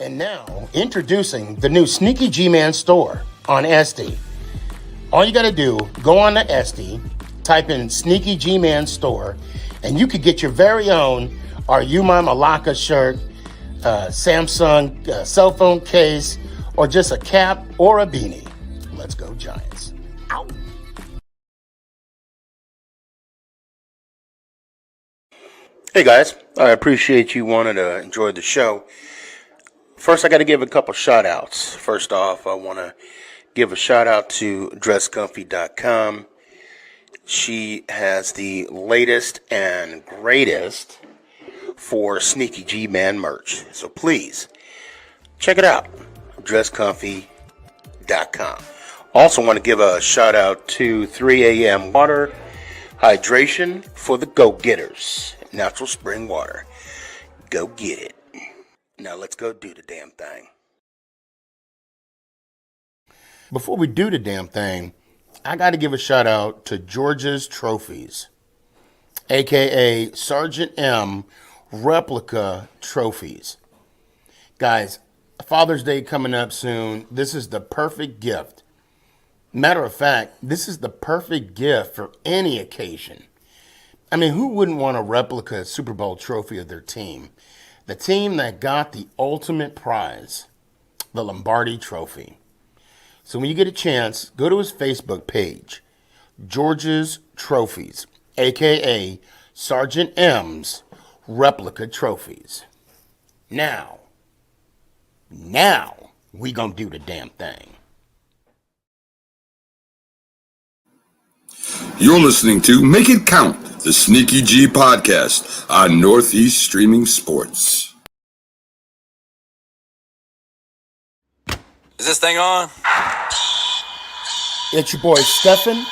And now, introducing the new SneakyG Man store on SD. All you got to do, go on to SD, type in SneakyG Man store, and you could get your very own Are You My Malaka shirt, Samsung cell phone case, or just a cap or a beanie. Let's go Giants. Ow. Hey guys, I appreciate you wanting to enjoy the show. First, I got to give a couple shout outs. First off, I want to give a shout out to dresscomfy.com. She has the latest and greatest for Sneaky G Man merch. So please, check it out. dresscomfy.com. Also want to give a shout out to 3 a.m. Water Hydration for the go-getters. Natural spring water. Go get it. Now let's go do the damn thing. Before we do the damn thing, I got to give a shout out to George's Trophies, aka Sergeant M replica trophies. Guys, Father's Day coming up soon. This is the perfect gift. Matter of fact, this is the perfect gift for any occasion. I mean, who wouldn't want a replica Super Bowl trophy of their team? The team that got the ultimate prize, the Lombardi Trophy. So when you get a chance, go to his Facebook page, George's Trophies, a.k.a. Sergeant M's Replica Trophies. Now, we gonna do the damn thing. You're listening to Make It Count, the Sneaky G podcast on Northeast Streaming Sports. Is this thing on? It's your boy Stefan,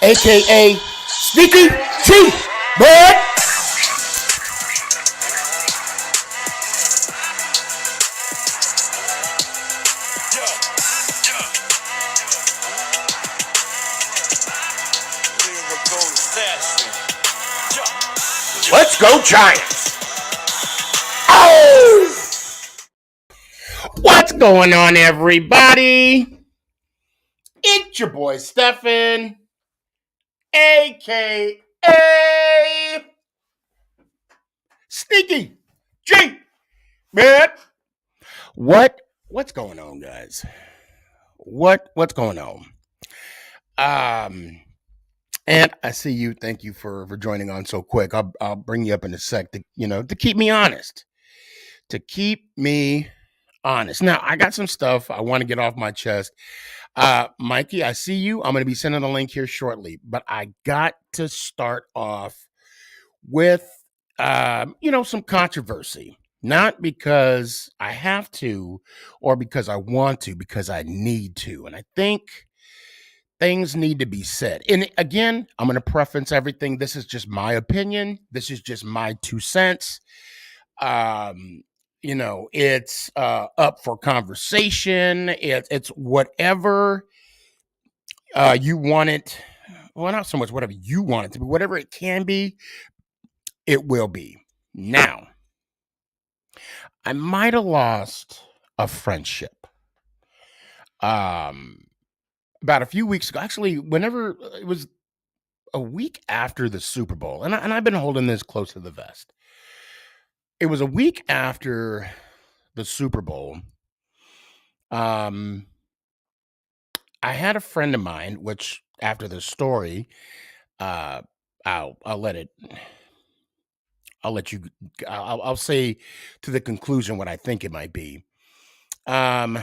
a.k.a. Sneaky G, bud. Let's go Giants! Oh! What's going on, everybody? It's your boy Stefan, a.k.a. Sneaky G, man. What's going on, guys? What's going on? And I see you. Thank you for joining on so quick. I'll bring you up in a sec to keep me honest. To keep me honest. Now, I got some stuff I want to get off my chest. Mikey, I see you. I'm going to be sending a link here shortly, but I got to start off with some controversy. Not because I have to or because I want to, because I need to. And I think things need to be said. And again, I'm going to preference everything. This is just my opinion. This is just my 2 cents. It's up for conversation. It's whatever you want it. Well, not so much whatever you want it to be. Whatever it can be, it will be. Now, I might have lost a friendship. About a few weeks ago, actually, whenever it was a week after the Super Bowl, and I've been holding this close to the vest. It was a week after the Super Bowl. I had a friend of mine, which after the story, I'll say to the conclusion what I think it might be. I'm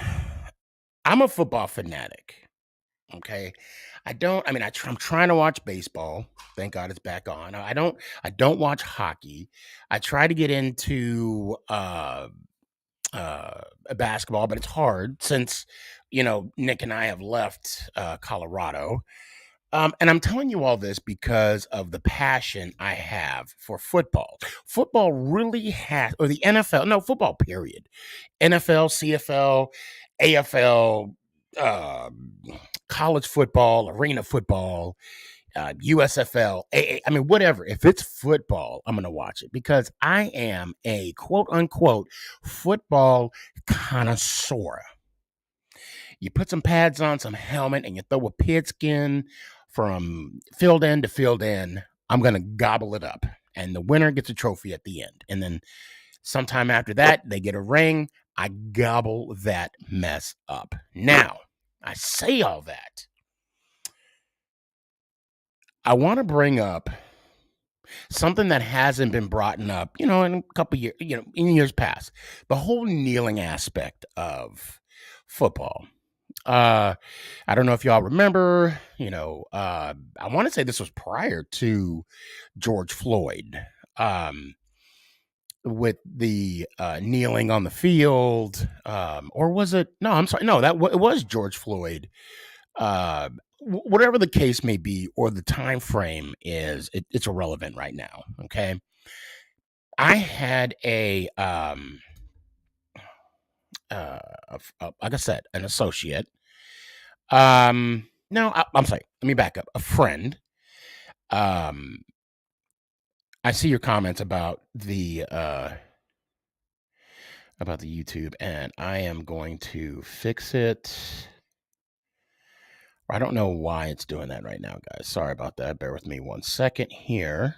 a football fanatic. Okay. I'm trying to watch baseball. Thank God it's back on. I don't watch hockey. I try to get into basketball, but it's hard since, Nick and I have left Colorado. And I'm telling you all this because of the passion I have for football. Football really has, or the NFL, no, football period. NFL, CFL, AFL, college football, arena football. USFL, AA, I mean, whatever. If it's football, I'm going to watch it because I am a quote unquote football connoisseur. You put some pads on, some helmet, and you throw a pigskin from field end to field end. I'm going to gobble it up. And the winner gets a trophy at the end. And then sometime after that, they get a ring. I gobble that mess up. Now, I say all that. I want to bring up something that hasn't been brought up, in a couple years, in years past. The whole kneeling aspect of football. I don't know if y'all remember, I want to say this was prior to George Floyd, with the kneeling on the field, or was it? No, I'm sorry. No, it was George Floyd. Whatever the case may be, or the time frame is, it's irrelevant right now. Okay, I had like I said, an associate. No, I'm sorry. Let me back up. A friend. I see your comments about the YouTube, and I am going to fix it. I don't know why it's doing that right now, guys. Sorry about that. Bear with me 1 second here.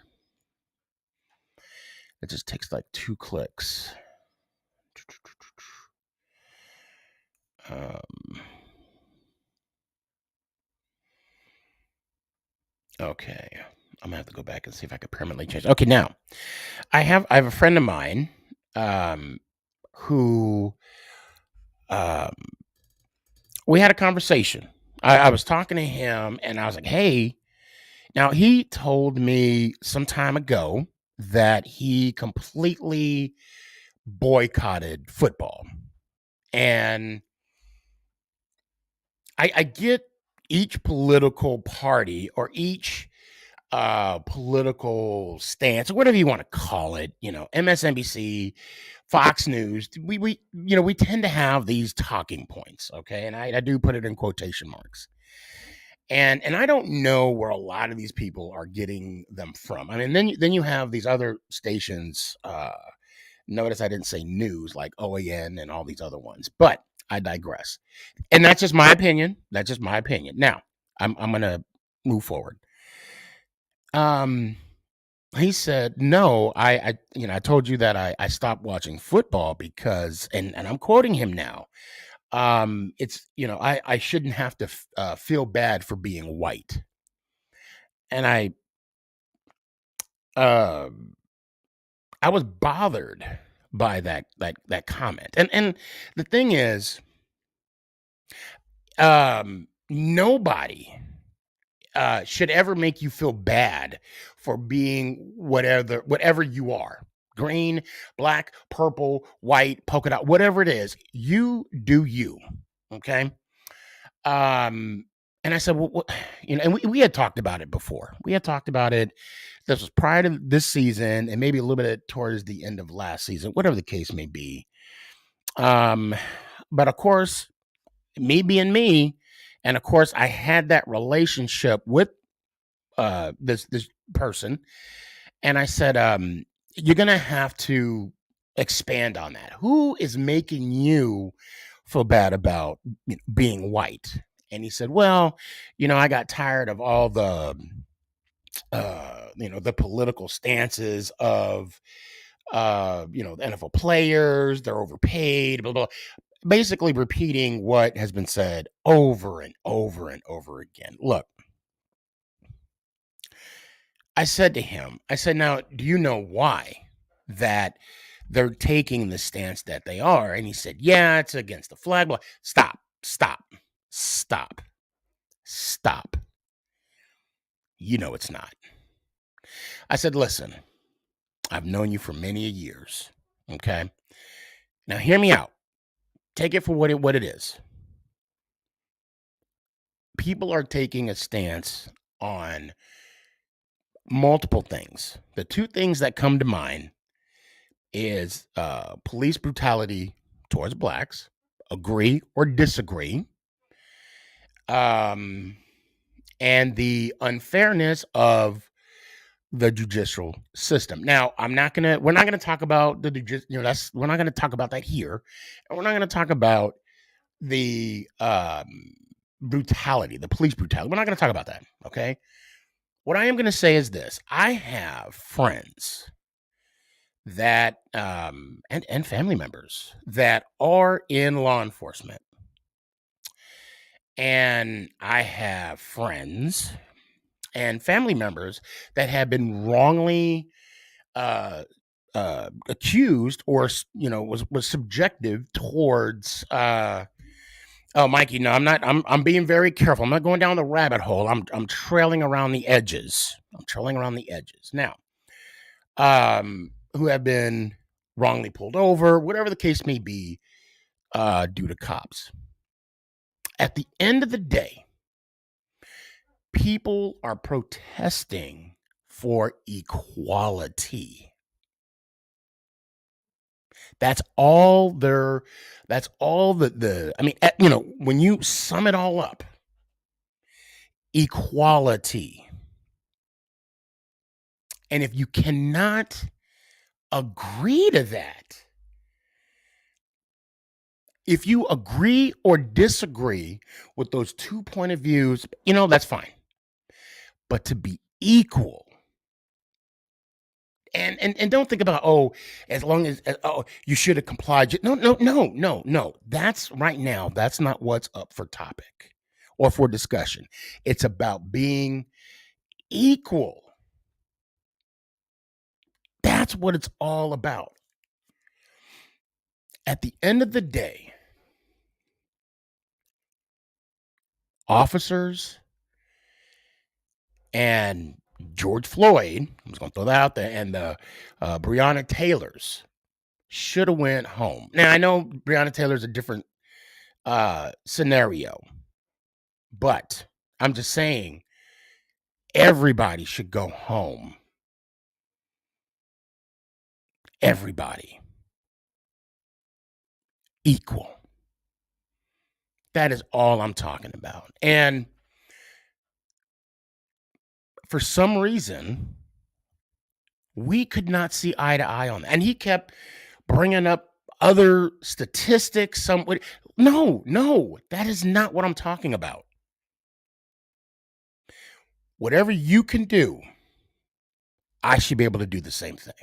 It just takes like 2 clicks. Okay. I'm gonna have to go back and see if I can permanently change. Okay, now I have a friend of mine who we had a conversation. I was talking to him and I was like, hey, now he told me some time ago that he completely boycotted football. And I get each political party or each political stance, or whatever you want to call it, MSNBC, Fox News, we tend to have these talking points, okay? And I do put it in quotation marks. And I don't know where a lot of these people are getting them from. I mean, then you have these other stations, notice I didn't say news, like OAN and all these other ones, but I digress. And that's just my opinion. That's just my opinion. Now, I'm going to move forward. He said, no, I told you that I stopped watching football because, and I'm quoting him now. It's, I shouldn't have to feel bad for being white. And I was bothered by that comment. And the thing is, nobody should ever make you feel bad for being whatever you are. Green, black, purple, white, polka dot, whatever it is, you do you. Okay. And I said, well, what, and we had talked about it before. We had talked about it. This was prior to this season and maybe a little bit towards the end of last season, whatever the case may be. But of course, me being me, and of course, I had that relationship with this person, and I said, you're gonna have to expand on that. Who is making you feel bad about being white? And he said, well, I got tired of all the the political stances of the NFL players. They're overpaid, blah blah. Basically repeating what has been said over and over and over again. Look, I said to him, now, do you know why that they're taking the stance that they are? And he said, yeah, it's against the flag. Well, stop. It's not. I said, listen, I've known you for many years. Okay. Now hear me out. Take it for what it is. People are taking a stance on multiple things. The 2 things that come to mind is police brutality towards blacks. Agree or disagree. and the unfairness of the judicial system. Now, we're not gonna talk about we're not gonna talk about that here, and we're not gonna talk about the brutality, the police brutality. We're not gonna talk about that. Okay. What I am gonna say is this: I have friends that and family members that are in law enforcement, and I have friends and family members that have been wrongly accused, or was subjective towards oh, Mikey, no, I'm not. I'm being very careful. I'm not going down the rabbit hole. I'm trailing around the edges. I'm trailing around the edges now. Who have been wrongly pulled over, whatever the case may be, due to cops. At the end of the day, people are protesting for equality. That's all the I mean, when you sum it all up, equality. And if you cannot agree to that, if you agree or disagree with those 2 point of views, that's fine. But to be equal, and don't think about, as long as you should have complied. No. That's right now. That's not what's up for topic or for discussion. It's about being equal. That's what it's all about. At the end of the day, officers and George Floyd, I'm just going to throw that out there, and the Breonna Taylors should have went home. Now, I know Breonna Taylor's a different scenario, but I'm just saying everybody should go home. Everybody. Equal. That is all I'm talking about. And for some reason, we could not see eye to eye on that. And he kept bringing up other statistics. No, that is not what I'm talking about. Whatever you can do, I should be able to do the same thing.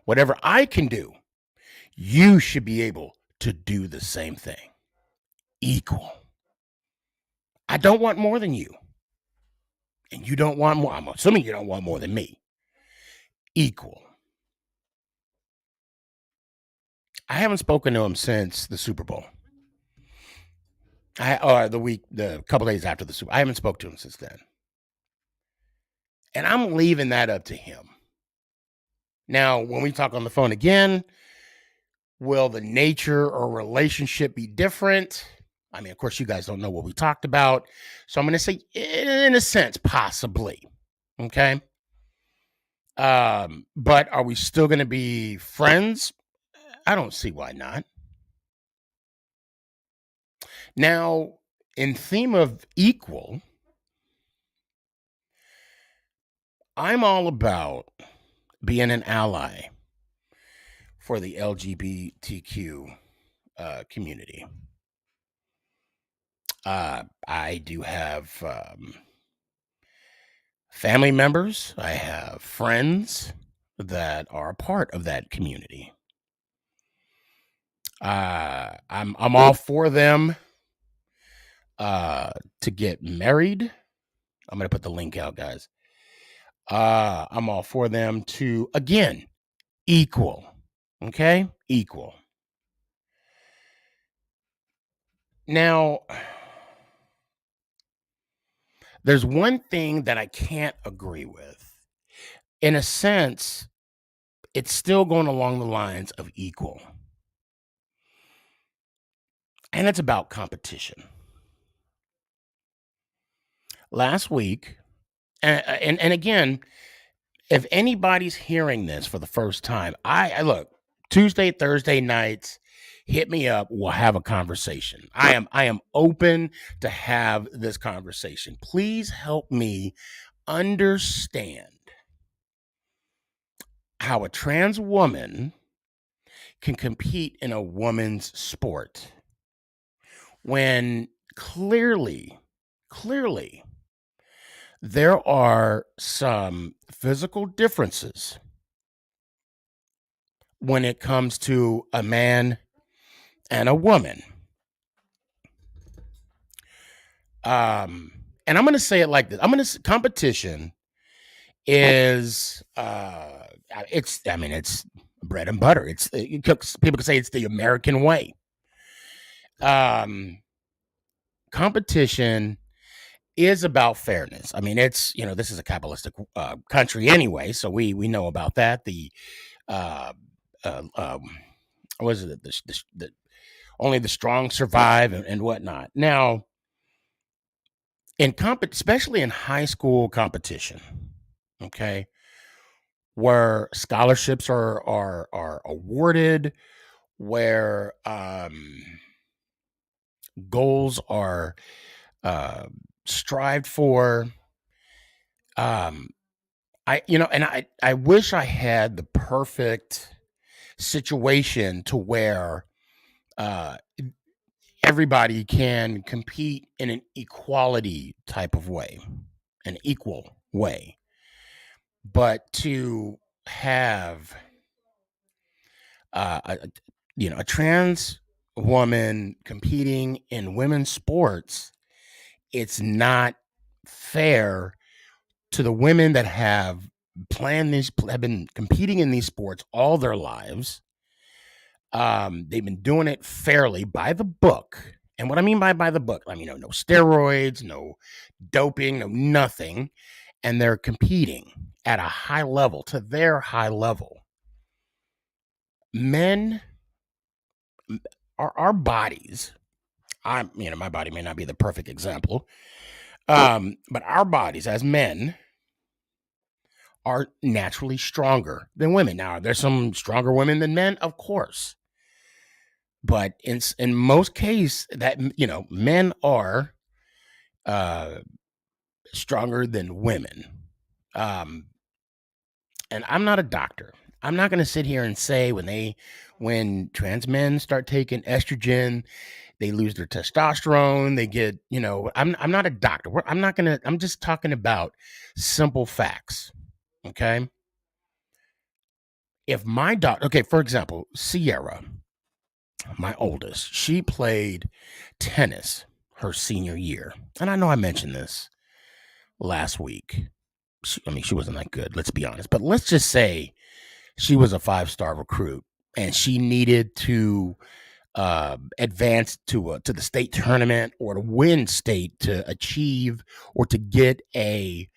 Whatever I can do, you should be able to do the same thing. Equal. I don't want more than you. And you don't want more. I'm assuming you don't want more than me. Equal. I haven't spoken to him since the Super Bowl. The couple days after the Super Bowl. I haven't spoken to him since then. And I'm leaving that up to him. Now, when we talk on the phone again, will the nature or relationship be different? I mean, of course, you guys don't know what we talked about. So I'm going to say, in a sense, possibly. Okay. But are we still going to be friends? I don't see why not. Now, in theme of equal, I'm all about being an ally for the LGBTQ community. I do have family members. I have friends that are a part of that community. I'm all for them to get married. I'm going to put the link out, guys. I'm all for them to, again, equal. Okay? Equal. Now, there's one thing that I can't agree with. In a sense, it's still going along the lines of equal. And it's about competition. Last week, and again, if anybody's hearing this for the first time, I look, Tuesday, Thursday nights, hit me up. We'll have a conversation. I am open to have this conversation. Please help me understand how a trans woman can compete in a woman's sport when clearly there are some physical differences when it comes to a man and a woman. And I'm going to say it like this. Competition is it's bread and butter. People can say it's the American way. Competition is about fairness. I mean, this is a capitalistic country anyway, so we know about that. The what is it? The only the strong survive and whatnot. Now, especially in high school competition, okay, where scholarships are awarded, where goals are strived for. I wish I had the perfect situation to where everybody can compete in an equality type of way, an equal way. But to have a trans woman competing in women's sports, it's not fair to the women that have been competing in these sports all their lives. They've been doing it fairly by the book. And what I mean by the book, I mean, no steroids, no doping, no nothing. And they're competing at a high level, to their high level. Men, our bodies, my body may not be the perfect example, but our bodies as men are naturally stronger than women. Now, there's some stronger women than men, of course. But in most cases, that men are stronger than women. And I'm not a doctor. I'm not going to sit here and say when trans men start taking estrogen, they lose their testosterone. They get, I'm not a doctor. I'm just talking about simple facts. Okay. If my daughter, okay, for example, Sierra, my oldest, she played tennis her senior year. And I know I mentioned this last week. She wasn't that good, let's be honest. But let's just say she was a 5-star recruit and she needed to advance to the state tournament or to win state to achieve or to get a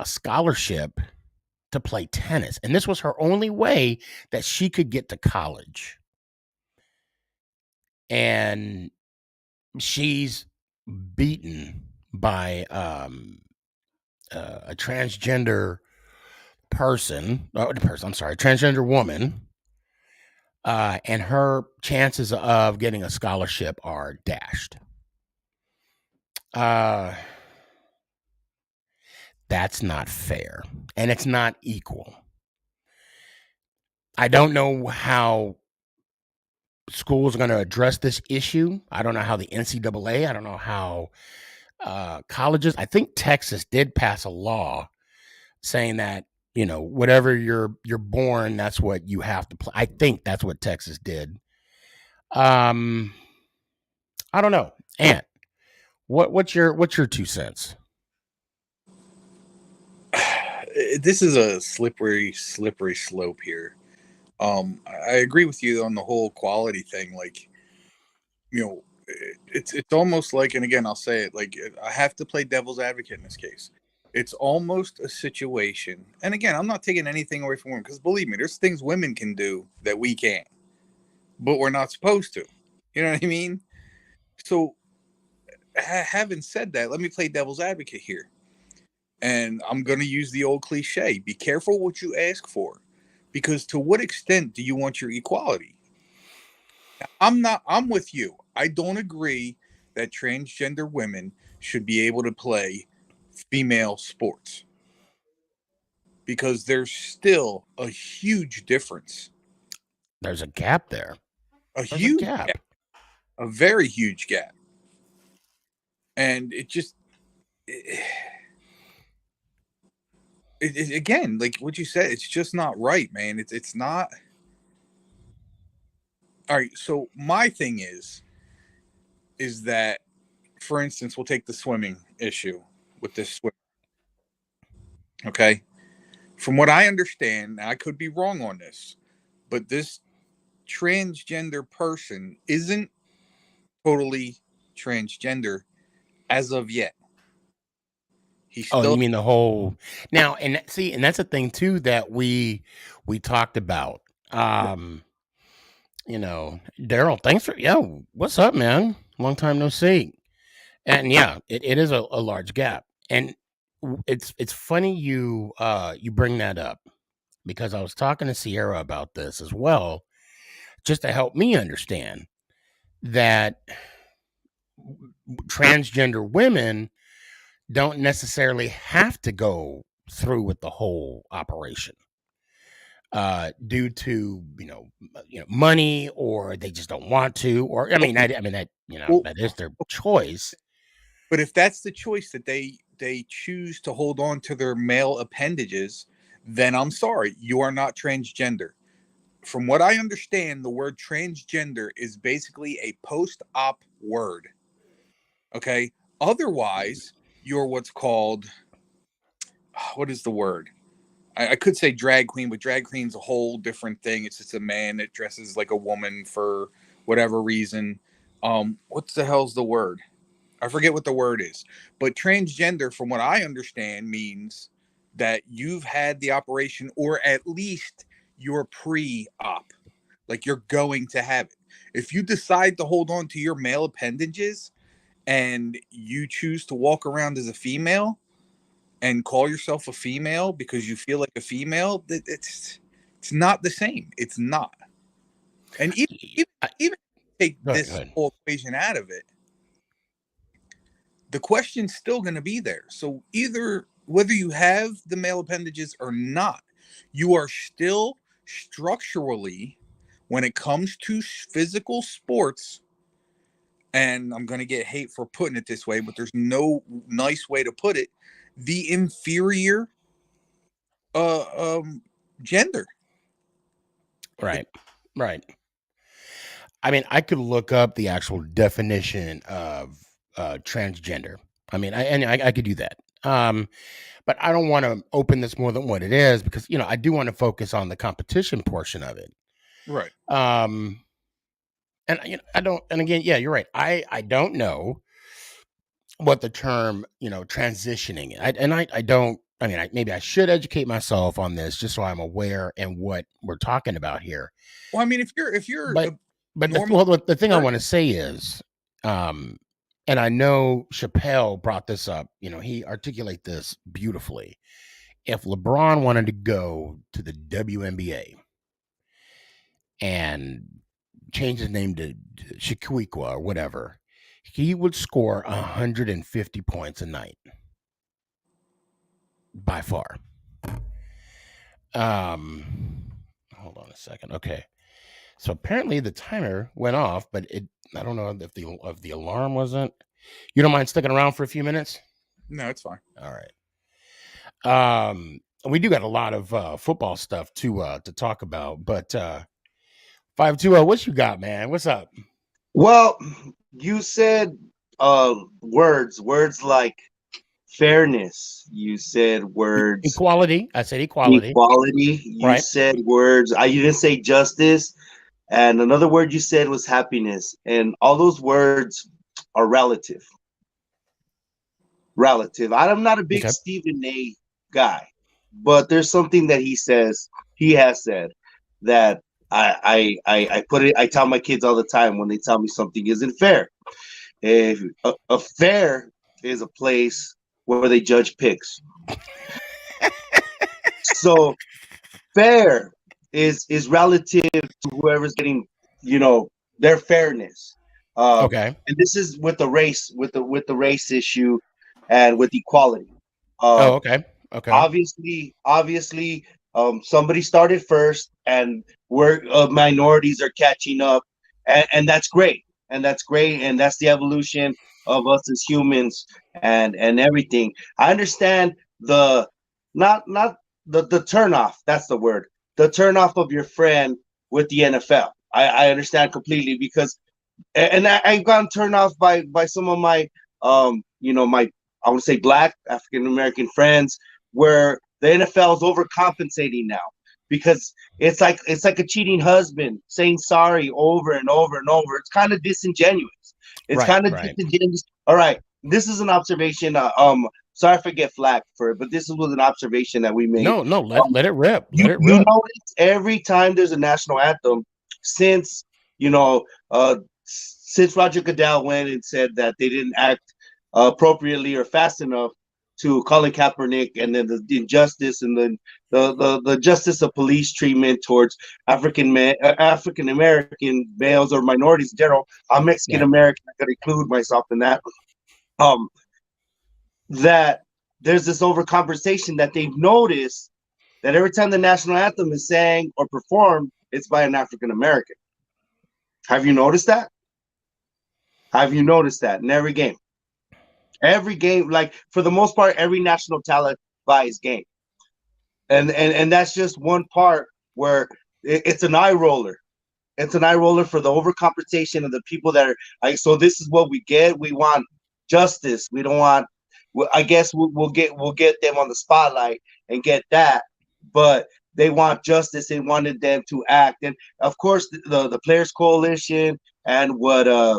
scholarship to play tennis. And this was her only way that she could get to college. And she's beaten by a transgender transgender woman, and her chances of getting a scholarship are dashed. That's not fair, and it's not equal. I don't know how schools are going to address this issue. I don't know how the NCAA, I don't know how colleges. I think Texas did pass a law saying that, whatever you're born, that's what you have to play. I think that's what Texas did. I don't know. Ant, what's your 2 cents? This is a slippery slope here. I agree with you on the whole quality thing. Like, it's almost like, and again, I'll say it, like, I have to play devil's advocate in this case. It's almost a situation, and again, I'm not taking anything away from women, because believe me, there's things women can do that we can't, but we're not supposed to. You know what I mean? So, having said that, let me play devil's advocate here. And I'm going to use the old cliche, be careful what you ask for, because to what extent do you want your equality? I'm with you. I don't agree that transgender women should be able to play female sports because there's still a huge difference. There's a gap there. A There's a huge gap. a very huge gap. And it just again, like what you said, it's just not right, man. It's not. All right, so my thing is that, for instance, we'll take the swimming issue with this swim. Okay, from what I understand, I could be wrong on this, but this transgender person isn't totally transgender as of yet. He's Oh, still you mean the whole now? And see, and that's a thing too that we talked about. You know, Daryl, thanks for what's up, man? Long time no see. And yeah, it is a large gap. And it's funny you bring that up because I was talking to Sierra about this as well, just to help me understand that transgender women don't necessarily have to go through with the whole operation due to money, or they just don't want to, or that well, that is their choice. but if that's the choice that they choose to hold on to their male appendages, then I'm sorry, you are not transgender. From what I understand, the word transgender is basically a post-op word. Okay? Otherwise, you're what's called, what is the word? I could say drag queen, but drag queen's a whole different thing. It's just a man that dresses like a woman for whatever reason. What the hell's the word? I forget what the word is. But transgender, from what I understand, means that you've had the operation, or at least you're pre-op. Like you're going to have it. If you decide to hold on to your male appendages and you choose to walk around as a female and call yourself a female because you feel like a female, it's not the same. It's not. And even take Go this ahead. whole equation out of it, the question's still going to be there. So either whether you have the male appendages or not, you are still structurally, when it comes to physical sports, and I'm going to get hate for putting it this way, but there's no nice way to put it, the inferior gender. Right. I mean, I could look up the actual definition of transgender. I mean, I could do that. But I don't want to open this more than what it is because I do want to focus on the competition portion of it. Right. And I don't. And again, yeah, you're right. I don't know what the term transitioning. I don't. I mean, maybe I should educate myself on this just so I'm aware and what we're talking about here. Well, I mean, if you're But normal, the thing I want to say is, and I know Chappelle brought this up. He articulate this beautifully. If LeBron wanted to go to the WNBA and change his name to Shaquiqua or whatever, he would score 150 points a night by far. Hold on a second. Okay. So apparently the timer went off, but I don't know if the alarm wasn't. You don't mind sticking around for a few minutes? no, it's fine. All right. We do got a lot of football stuff to talk about, but 520, what you got, man? What's up? Well, you said words like fairness. You said words Equality. I said equality. equality. You Right. said words. You didn't say justice. And another word you said was happiness. And all those words are relative. Relative. I'm not a big Okay. Stephen A guy, but there's something that he has said that I put it. I tell my kids all the time when they tell me something isn't fair. If a fair is a place where they judge picks, so fair is relative to whoever's getting their fairness. Okay. And this is with the race, with the race issue, and with equality. Oh, Um, okay. Okay. obviously, somebody started first, and we're minorities are catching up, and that's great, and that's great, and that's the evolution of us as humans, and everything. I understand the not the turnoff. That's the word. The turnoff of your friend with the NFL. I understand completely because and I've gotten turned off by some of my my I want to say black African American friends where the NFL is overcompensating now because it's like a cheating husband saying sorry over and over and over. It's kind of disingenuous. It's Right. kind of Right. disingenuous. All right, this is an observation. Sorry if I get flack for it, but this was an observation that we made. No, no, let it rip. You Let it you rip. notice every time there's a national anthem since you know since Roger Goodell went and said that they didn't act appropriately or fast enough to Colin Kaepernick, and then the injustice and the justice of police treatment towards African American males or minorities in general. I'm Mexican Yeah. American. I gotta include myself in that. Um, that there's this over conversation that they've noticed that every time the national anthem is sang or performed, it's by an African American. Have you noticed that? Have you noticed that in every game? Every game, like for the most part, every national talent buys game, and that's just one part where it's an eye roller. It's an eye roller for the overcompensation of the people that are like. So this is what we get. We want justice. We don't want. I guess we'll get them on the spotlight and get that, but they want justice. They wanted them to act, and of course the Players Coalition and what's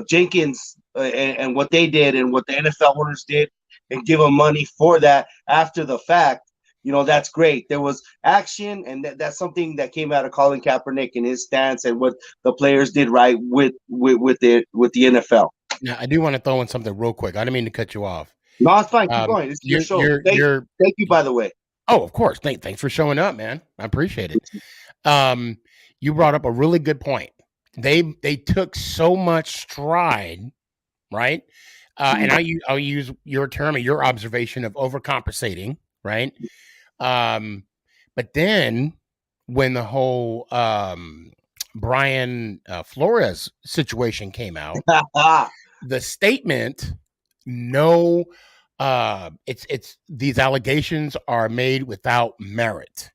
Jenkins and what they did and what the NFL owners did and give them money for that after the fact. That's great. There was action, and that's something that came out of Colin Kaepernick and his stance and what the players did right with the NFL. Now, I do want to throw in something real quick. I didn't mean to cut you off. No, it's fine. Keep going. This is your You're, show. you're, Thank you're, you, by the way. oh, of course. Thanks for showing up, man. I appreciate it. You brought up a really good point. They took so much stride, right? And I'll use your term or your observation of overcompensating, right? But then when the whole Brian Flores situation came out, the statement, no, it's these allegations are made without merit.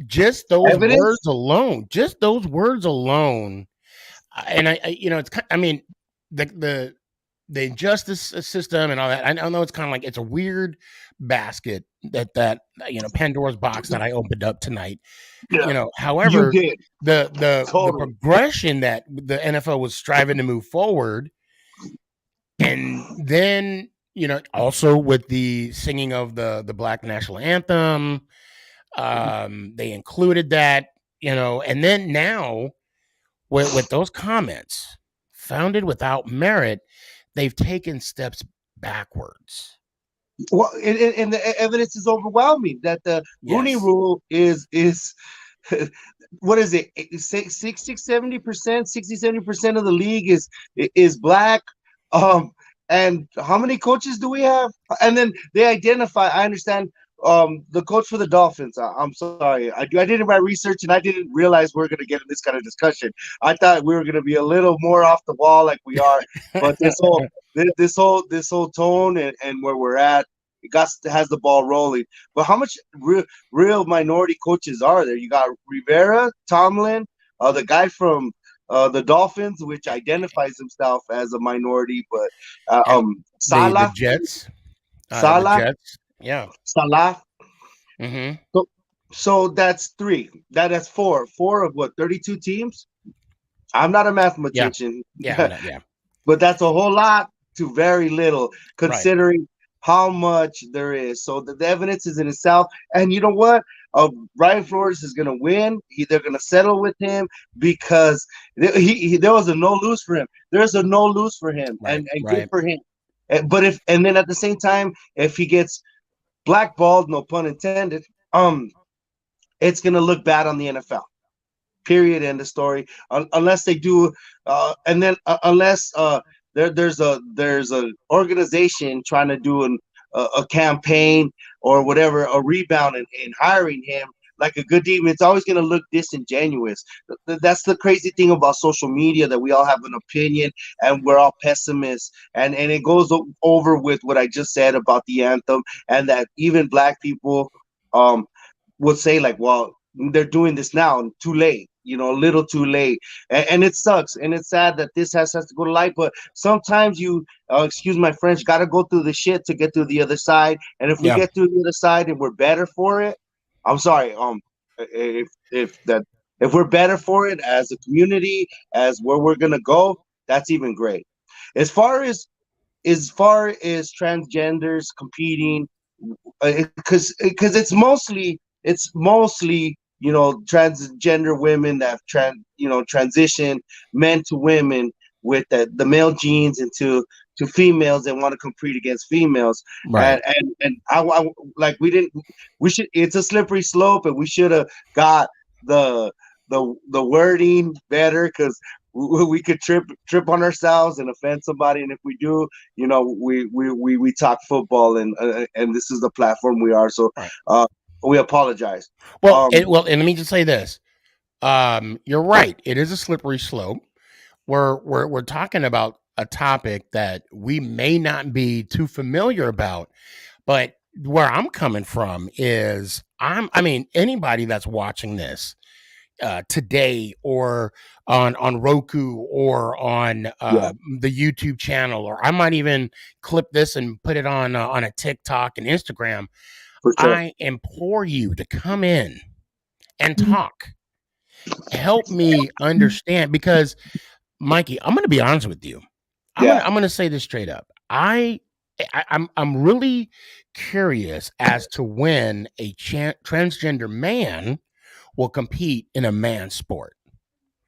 Just those Evidence? words alone, and it's I mean, the injustice system and all that. I know it's kind of like it's a weird basket that Pandora's box that I opened up tonight. Yeah. However, You did. the Totally. progression that the NFL was striving to move forward, and then also with the singing of the Black national anthem, they included that, and then now with those comments founded without merit, they've taken steps backwards. Well, and the evidence is overwhelming that the Rooney Rule is what is it? 70%, 60-70% of the league is black. And how many coaches do we have? And then they identify. I understand. The coach for the Dolphins. I'm sorry. I did my research and I didn't realize we were going to get in this kind of discussion. I thought we were going to be a little more off the wall like we are, but this whole tone and where we're at, has the ball rolling. But how much real minority coaches are there? You got Rivera, Tomlin, the guy from the Dolphins, which identifies himself as a minority, but Salah, the Jets, Salah, the Jets, yeah, Salah. Mm-hmm. So that's three. That's four. Four of what? 32 teams. I'm not a mathematician. Yeah. But that's a whole lot to very little, considering how much there is. So the evidence is in itself. And you know what? Brian Flores is going to win. They're going to settle with him because there was a no lose for him. There's a no lose for him, and good for him. But then at the same time, if he gets blackballed, no pun intended, it's going to look bad on the NFL. Period. End of story. Unless they do, and then unless there's a organization trying to do a campaign or whatever, a rebound and hiring him like a good demon, it's always going to look disingenuous. That's the crazy thing about social media, that we all have an opinion and we're all pessimists, and it goes over with what I just said about the anthem, and that even black people um would say like, well, they're doing this now, too late, a little too late, and it sucks, and it's sad that this has to go to light. But sometimes you, excuse my French, got to go through the shit to get to the other side. And if we Yeah. get to the other side and we're better for it, I'm sorry, if we're better for it as a community, as where we're gonna go, that's even great. As far as transgenders competing, because it's mostly transgender women that have transition men to women with the male genes into to females that want to compete against females. Right. And I like we should, it's a slippery slope, and we should have got the the wording better, because we could trip on ourselves and offend somebody. And if we do, we talk football, and this is the platform we are. So Right. we apologize. Well, and let me just say this. You're right. It is a slippery slope. We're talking about a topic that we may not be too familiar about, but where I'm coming from is I mean, anybody that's watching this today, or on Roku, or on Yeah, the YouTube channel, or I might even clip this and put it on a TikTok and Instagram. for sure. I implore you to come in and talk. Help me understand, because Mikey, I'm going to be honest with you. Yeah. I'm going to say this straight up. I'm really curious as to when a transgender man will compete in a man's sport.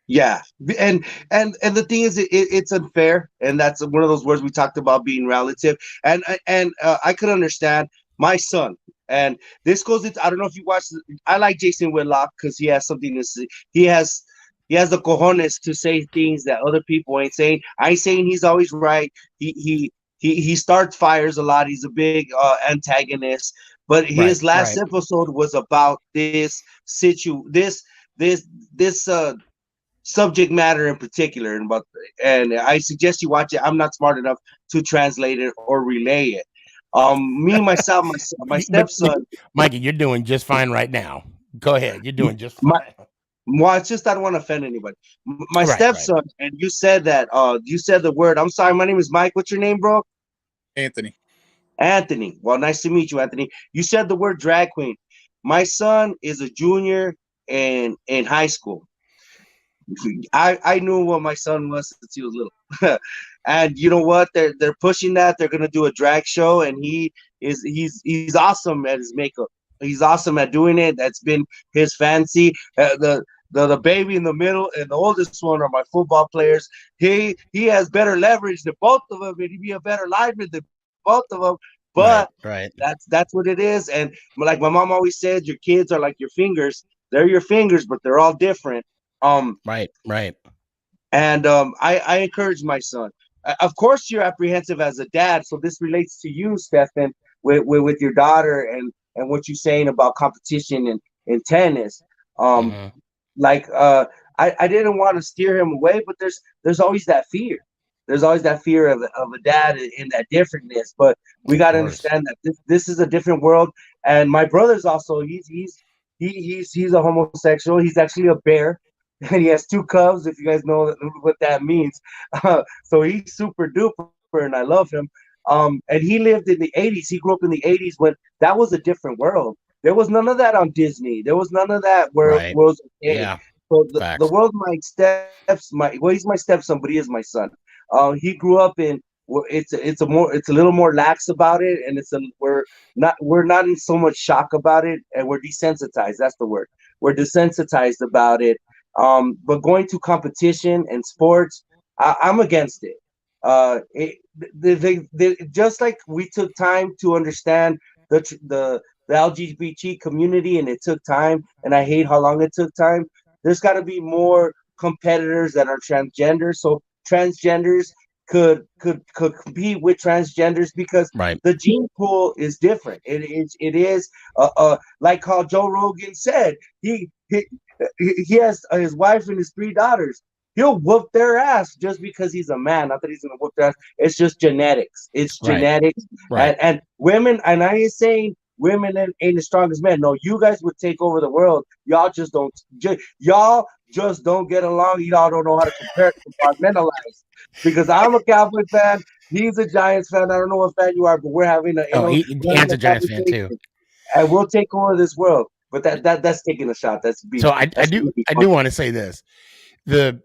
Yeah, and the thing is, it's unfair, and that's one of those words we talked about being relative. And I could understand my son, and this goes into, I don't know if you watched. I like Jason Whitlock because he has something to say. He has the cojones to say things that other people ain't saying. I ain't saying he's always right. He starts fires a lot. He's a big antagonist. But Right, his last right. episode was about this this subject matter in particular, and I suggest you watch it. I'm not smart enough to translate it or relay it. Me myself, my But stepson. Mikey, you're doing just fine right now. Go ahead. You're doing just My, fine. well, it's just I don't want to offend anybody. My Right, right. stepson, and you said that. You said the word. I'm sorry. My name is Mike. What's your name, bro? Anthony. Anthony. Well, nice to meet you, Anthony. You said the word drag queen. My son is a junior in high school. I knew what my son was since he was little. And you know what? They're pushing that. They're gonna do a drag show, and he's awesome at his makeup. He's awesome at doing it. That's been his fancy. The baby in the middle and the oldest one are my football players. He has better leverage than both of them, and he'd be a better lineman than both of them. Right, But right. that's what it is. And like my mom always said, your kids are like your fingers. They're your fingers, but they're all different. Right, right. And I encourage my son. Of course, you're apprehensive as a dad, so this relates to you, Stefan, with your daughter, and what you're saying about competition in tennis. Um, Hmm. like I didn't want to steer him away, but there's always that fear. There's always that fear of a dad in that differentness. But we Of got to course. understand that this is a different world. And my brother's also he's a homosexual. He's actually a bear, and he has two cubs. If you guys know what that means, so he's super duper, and I love him. And he lived in the '80s. He grew up in the '80s when that was a different world. There was none of that on Disney. There was none of that where Right. worlds okay. Yeah. So the Facts. world he's my stepson, but he is my son. He grew up in it's a little more lax about it, and we're not in so much shock about it, and we're desensitized. That's the word. We're desensitized about it. But going to competition and sports, I'm against it. Just like we took time to understand the LGBT community, and it took time, and I hate how long it took time. there's got to be more competitors that are transgender, so transgenders could compete with transgenders, because Right. the gene pool is different. It is like how Joe Rogan said, he has his wife and his 3 daughters. He'll whoop their ass just because he's a man. Not that he's gonna whoop their ass. It's just genetics. It's Right. genetics. Right. And women, and I ain't saying women ain't the strongest men. No, you guys would take over the world. Y'all just don't. Y'all just don't get along. Y'all don't know how to compartmentalize. Because I'm a Cowboy fan. He's a Giants fan. I don't know what fan you are, but we're having Oh, we're Ant's having a a Giants fan too. conversation, and we'll take over this world. But that's taking a shot. So I That's do gonna be I fun. do want to say this. I'm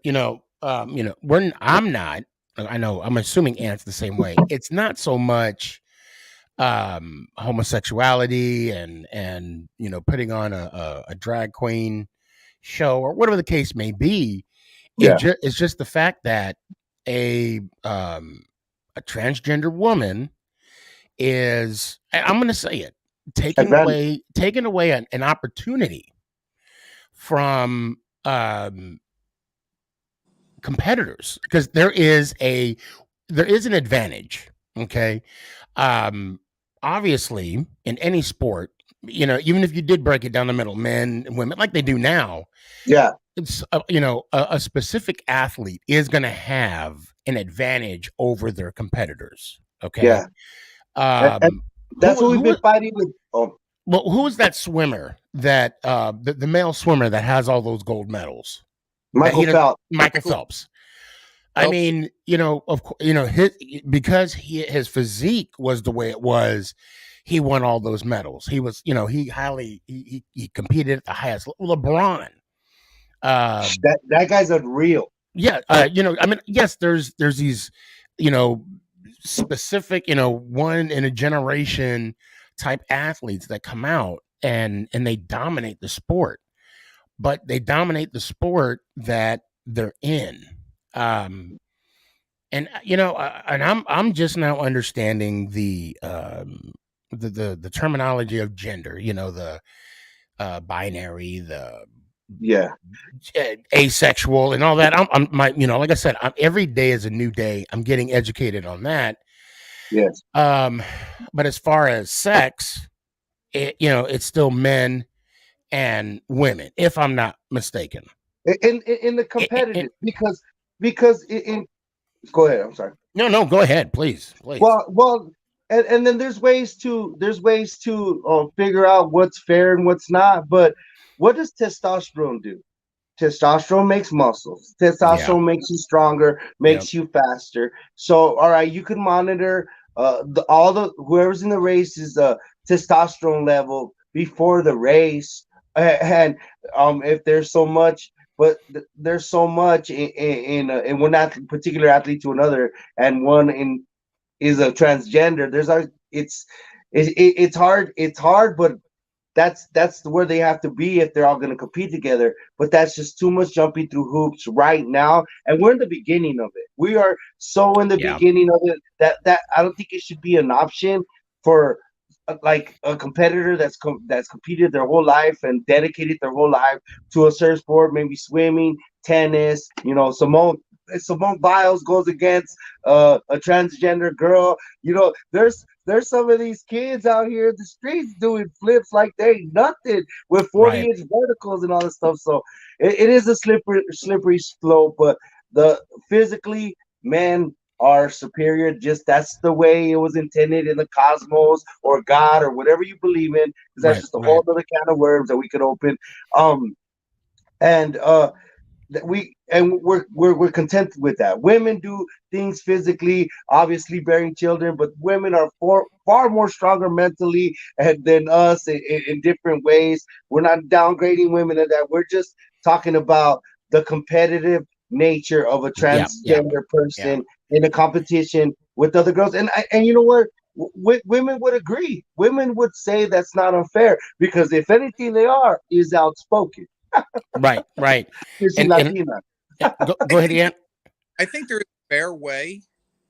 not. I know. I'm assuming Ant's the same way. It's not so much homosexuality and putting on a drag queen show or whatever the case may be. Yeah. It's just the fact that a transgender woman is, I'm going to say it, taking away an opportunity from competitors, because there is an advantage. Okay. Obviously in any sport, even if you did break it down the middle, men and women like they do now, Yeah. it's a specific athlete is going to have an advantage over their competitors. Okay. Yeah. And that's what we've Who been fighting with. Oh, well, who is that swimmer that the male swimmer that has all those gold medals? Michael Phelps. Michael Phelps. I mean, of course, his physique was the way it was. He won all those medals. He was, he competed at the highest level. LeBron. That guy's unreal. Yeah. I mean, yes, there's these, specific, one in a generation type athletes that come out and they dominate the sport, but they dominate the sport that they're in. And I'm just now understanding the terminology of gender, the binary, the asexual and all that. I'm like I said, every day is a new day. I'm getting educated on that. Yes. But as far as sex, it's still men and women, if I'm not mistaken. In the competitive, because go ahead. I'm sorry. No, go ahead, please. Well, and then there's ways to figure out what's fair and what's not. But what does testosterone do? Testosterone makes muscles. Testosterone makes you stronger, makes you faster. So, all right, you can monitor whoever's in the race's testosterone level before the race, and if there's so much. But there's so much in one particular athlete to another, and one is a transgender. It's hard, but that's where they have to be if they're all going to compete together. But that's just too much jumping through hoops right now, and we're in the beginning of it. We are so in the beginning of it that I don't think it should be an option for like a competitor that's competed their whole life and dedicated their whole life to a certain sport, maybe swimming, tennis. Simone Biles goes against a transgender girl. There's some of these kids out here in the streets doing flips like they ain't nothing with 40-inch verticals and all this stuff. So it is a slippery slope, but the physically men are superior. Just that's the way it was intended in the cosmos or God or whatever you believe in, because that's just a whole other can of worms that we could open. We're content with that. Women do things physically, obviously bearing children, but women are far more stronger mentally than us in different ways. We're not downgrading women in that. We're just talking about the competitive nature of a transgender person in a competition with other girls. And you know what? Women would agree. Women would say that's not unfair, because if anything, they is outspoken. Right. And Latina. Go ahead, Ian. I think there's a fair way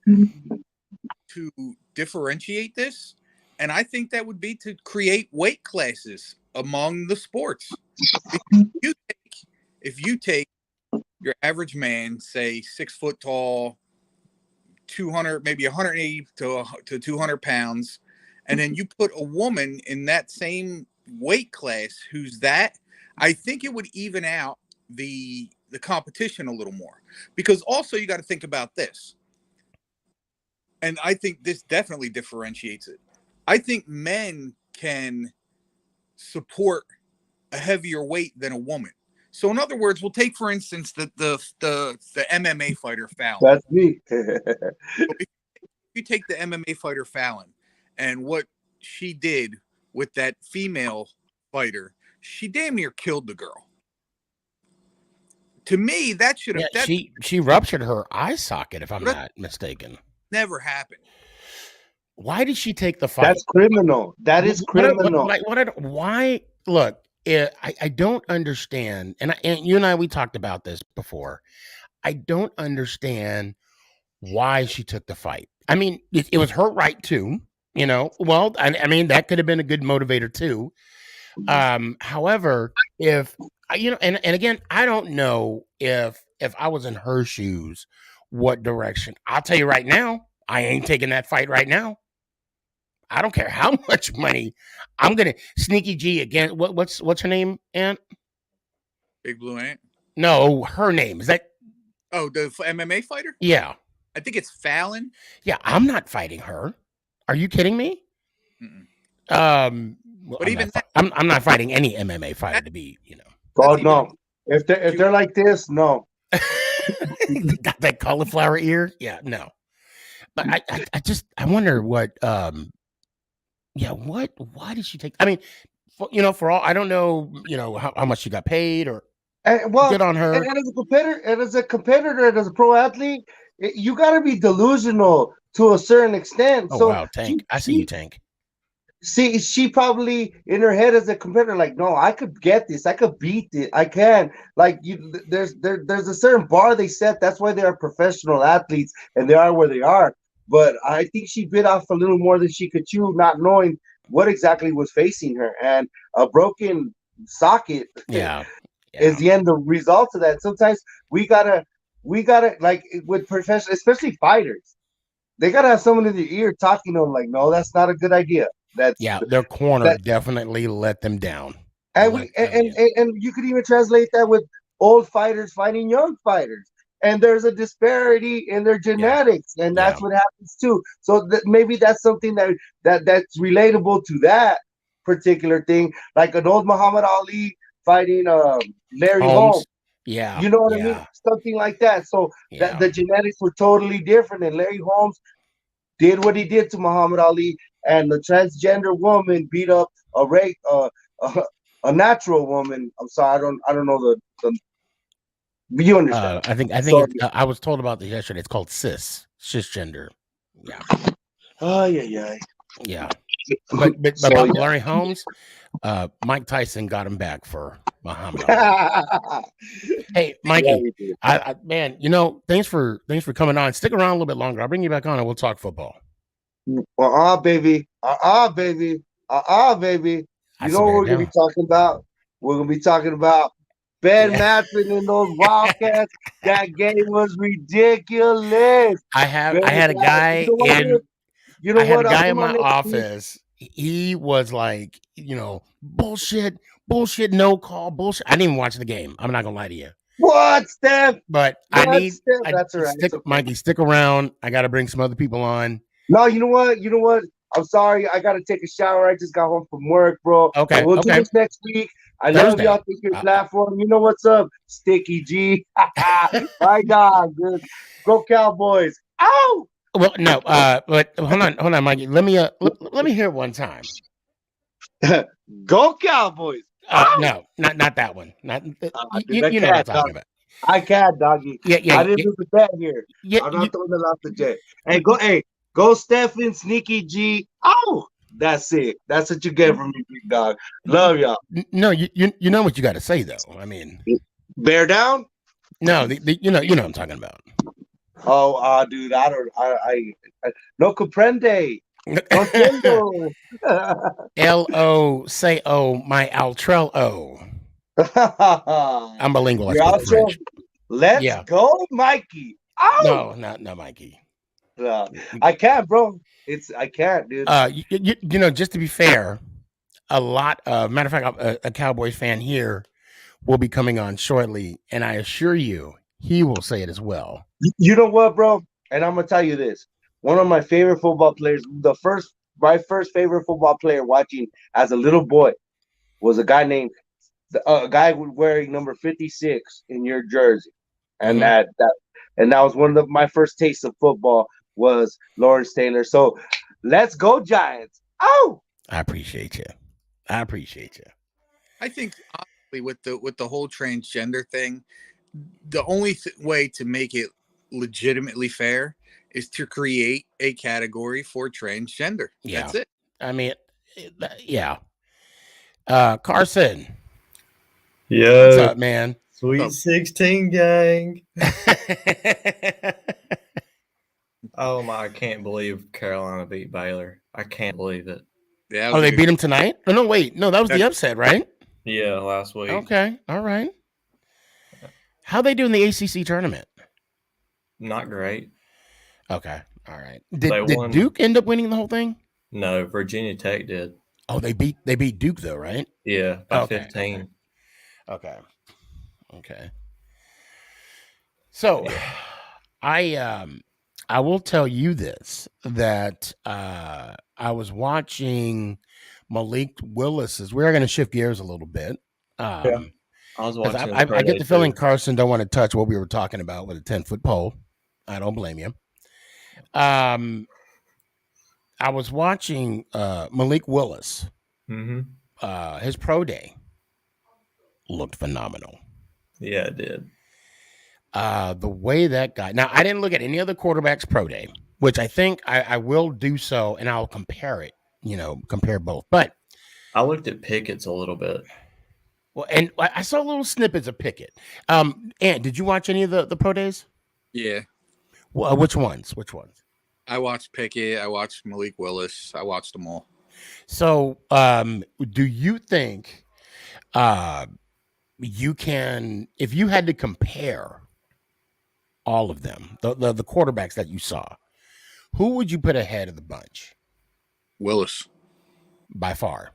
to differentiate this, and I think that would be to create weight classes among the sports. You take if you take your average man, say 6 foot tall, 200, maybe 180 to 200 pounds, and then you put a woman in that same weight class who's that, I think it would even out the competition a little more. Because also you got to think about this. And I think this definitely differentiates it. I think men can support a heavier weight than a woman. So in other words, we'll take, for instance, the MMA fighter Fallon. That's me. If you take the MMA fighter Fallon and what she did with that female fighter, she damn near killed the girl. To me, that should have she ruptured her eye socket, if I'm not mistaken. Never happened. Why did she take the fight? That's criminal. That is criminal. Why? Look, I don't understand, and you and I, we talked about this before. I don't understand why she took the fight. I mean, it was her right too, you know. Well, I mean, that could have been a good motivator too. However, if you know, and again, I don't know if I was in her shoes, what direction. I'll tell you right now, I ain't taking that fight right now. I don't care how much money I'm gonna SneakyG again. What's her name, Aunt? Big Blue Ant? No, her name. Is that the MMA fighter? Yeah. I think it's Fallon. Yeah, I'm not fighting her. Are you kidding me? Mm-mm. But I'm not fighting any MMA fighter to be, you know. Oh no. If they're like this, no. Got that cauliflower ear? Yeah, no. But I wonder what why did she take? I mean, for all I don't know, how much she got paid or good on her. And as a competitor, and as a pro athlete, you got to be delusional to a certain extent. Oh, wow, Tank! I see you, Tank. See, she probably in her head as a competitor, like, no, I could get this, I could beat it, I can. Like, there's a certain bar they set. That's why they are professional athletes, and they are where they are. But I think she bit off a little more than she could chew, not knowing what exactly was facing her. And a broken socket is the end result of that. Sometimes we gotta like with professional, especially fighters, they gotta have someone in their ear talking to them like, no, that's not a good idea. Their corner definitely let them down. And you could even translate that with old fighters fighting young fighters. And there's a disparity in their genetics, and that's what happens too. So maybe that's something that's relatable to that particular thing, like an old Muhammad Ali fighting Larry Holmes. Yeah, you know what I mean, something like that. So the genetics were totally different, and Larry Holmes did what he did to Muhammad Ali, and the transgender woman beat up a natural woman. I'm sorry, I don't know the. You understand? I think I was told about this yesterday. It's called cisgender. Yeah. Oh yeah. But about Larry Holmes, Mike Tyson got him back for Muhammad Ali. Hey, Mikey, man, thanks for coming on. Stick around a little bit longer. I'll bring you back on and we'll talk football. Baby. Baby. You know what we're gonna be talking about? We're gonna be talking about Ben Matson and those Wildcats. That game was ridiculous. I had a guy in my office. He was like, bullshit, no call, bullshit. I didn't even watch the game. I'm not gonna lie to you. What, Steph? But that's right. Mikey, stick around. I got to bring some other people on. No, you know what? I'm sorry. I got to take a shower. I just got home from work, bro. Okay. We'll do this next week. I love y'all. Take your platform. You know what's up, SneakyG. My God, dude. Go Cowboys. Ow! Well, no, but hold on, Mikey. Let me hear it one time. Go Cowboys. No, not that one. Not you know what I'm talking about. I can't, doggy. Yeah. I didn't do the bet here. Yeah, I'm not throwing it off the jet. Go, Stephen, SneakyG. Oh, that's it. That's what you get from me, big dog. Love y'all. No, you know what you got to say though. I mean, bear down. No, you know what I'm talking about. Oh, dude, I no comprende. L-O say oh my altrello. I'm bilingual. I You're speak out, Joe. French. Let's Yeah. go, Mikey. Oh, No, not Mikey. I can't, bro. I can't, dude. Just to be fair, a lot of matter of fact, a Cowboys fan here will be coming on shortly, and I assure you, he will say it as well. You know what, bro? And I'm gonna tell you this: one of my favorite football players, my first favorite football player watching as a little boy, was a guy named a guy wearing number 56 in your jersey, and Mhm. that was one of my first tastes of football was Lawrence Taylor. So, let's go Giants! Oh, I appreciate you. I think honestly, with the whole transgender thing, the only way to make it legitimately fair is to create a category for transgender. Yeah. That's it. I mean, yeah. Carson, Yo, what's up, man? Sweet Oh. 16 gang. Oh my, I can't believe Carolina beat Baylor. I can't believe it. Yeah. Oh, they beat him tonight? Oh, no, wait. No, that was the That's- upset, right? Yeah, last week. Okay. All right. How they do in the ACC tournament? Not great. Okay. All right. They Did won. Duke end up winning the whole thing? No, Virginia Tech did. Oh, they beat Duke though, right? Yeah, by Okay, 15. Okay. So, I will tell you this that I was watching Malik Willis's. We're going to shift gears a little bit. I was 'Cause watching. I get the feeling Carson don't want to touch what we were talking about with a 10-foot pole. I don't blame you. I was watching Malik Willis. Mm-hmm. His pro day looked phenomenal. Yeah, it did. The way that guy. Now, I didn't look at any other quarterback's pro day, which I think I will do so, and I'll compare it. Compare both. But I looked at Pickett's a little bit. well, and I saw little snippets of Pickett. And did you watch any of the pro days? Yeah. Well, which ones? I watched Pickett. I watched Malik Willis. I watched them all. So, do you think you can, if you had to compare all of them, the quarterbacks that you saw, who would you put ahead of the bunch? Willis. By far.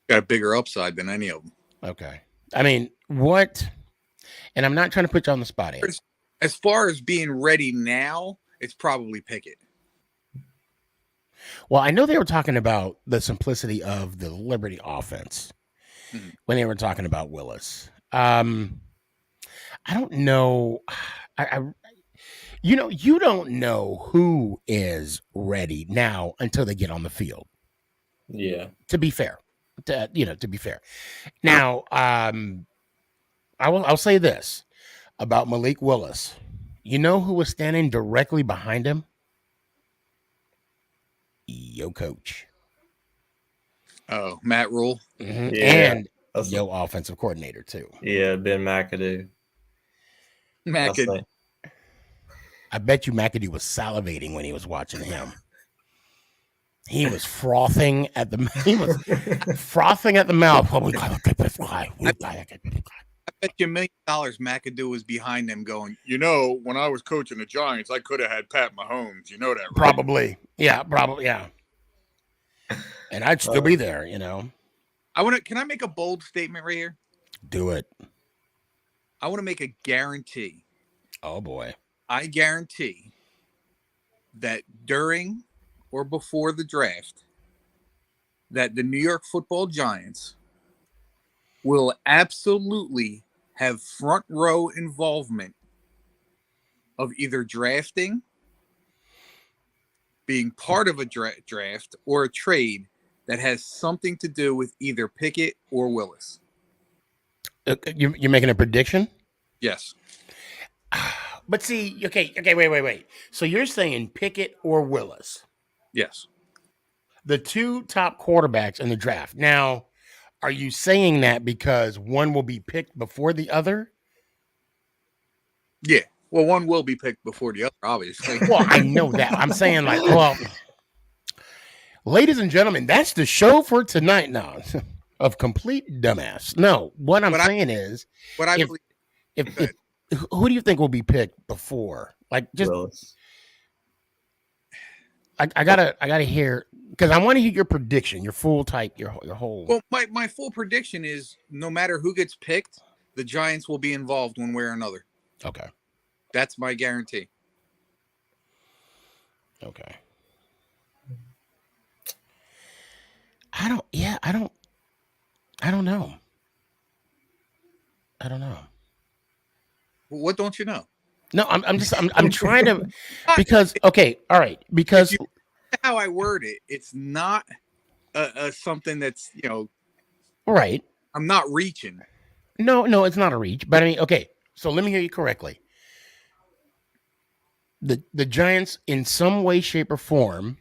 Got a bigger upside than any of them. Okay. I mean, what? And I'm not trying to put you on the spot, Andy. As far as being ready now, it's probably Pickett. Well, I know they were talking about the simplicity of the Liberty offense when they were talking about Willis. I don't know. You don't know who is ready now until they get on the field. Yeah. To be fair. Now, I'll say this about Malik Willis. You know who was standing directly behind him? Yo coach. Oh, Matt Rule. Mm-hmm. Yeah, and yo offensive coordinator too. Yeah, Ben McAdoo. McAdoo. I bet you McAdoo was salivating when he was watching him. He was frothing at the mouth. Oh, we gotta get this guy. I bet you $1 million McAdoo was behind them going, when I was coaching the Giants, I could have had Pat Mahomes. You know that, right? Probably. Yeah. And I'd still be there, Can I make a bold statement right here? Do it. I want to make a guarantee. Oh, boy. I guarantee that during or before the draft, that the New York Football Giants will absolutely have front row involvement of either drafting, being part of a draft, or a trade that has something to do with either Pickett or Willis. You're making a prediction? Yes. But see, okay, wait. So you're saying Pickett or Willis? Yes. The two top quarterbacks in the draft. Now, are you saying that because one will be picked before the other? Yeah. Well, one will be picked before the other, obviously. Well, I know that. I'm saying ladies and gentlemen, that's the show for tonight now. of complete dumbass. No, what I'm But saying is, What I if believe. if, Go if who do you think will be picked before? Like, just Willis. I gotta hear, because I want to hear your prediction, your full type, your whole. Well, my full prediction is no matter who gets picked, the Giants will be involved one way or another. Okay. That's my guarantee. Okay. I don't know. I don't know. What don't you know? No, I'm trying to, because, okay, all right, because How I word it, it's not something that's, right. I'm not reaching. No, it's not a reach, but I mean, okay, so let me hear you correctly. The Giants, in some way, shape, or form,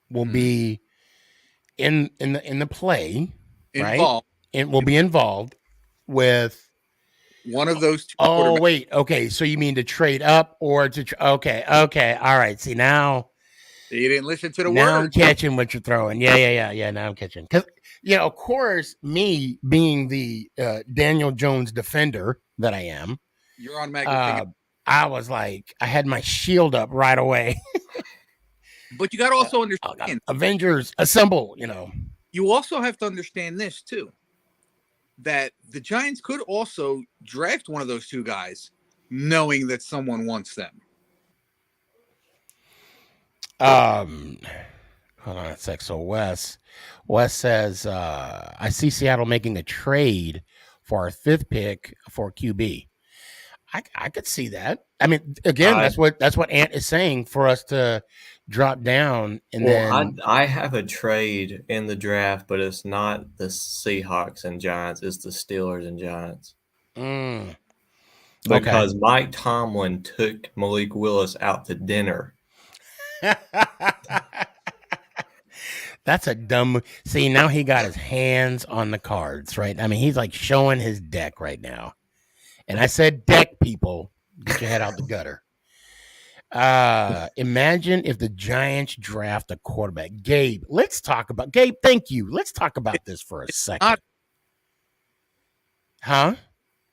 will be in the play, right? Involved. And will be involved with One of those two Oh, quarterbacks. wait. Okay. So you mean to trade up or to okay. All right. See, now You didn't listen to the I'm words. catching what you're throwing. Yeah. Now I'm catching. Because, of course, me being the Daniel Jones defender that I am, You're on magnificent. I was like, I had my shield up right away. But you got to also understand. Avengers assemble, You also have to understand this, too. That the Giants could also draft one of those two guys, knowing that someone wants them. Hold on a sec. So Wes says, I see Seattle making a trade for our 5th pick for QB. I could see that. I mean, again, that's what Ant is saying, for us to drop down and then I have a trade in the draft, but it's not the Seahawks and Giants, it's the Steelers and Giants. Because Mike Tomlin took Malik Willis out to dinner. That's a dumb. See, now he got his hands on the cards, right? I mean, he's like showing his deck right now. And I said deck, people. Get your head out the gutter. Imagine if the Giants draft a quarterback. Gabe, thank you. Let's talk about this for a second.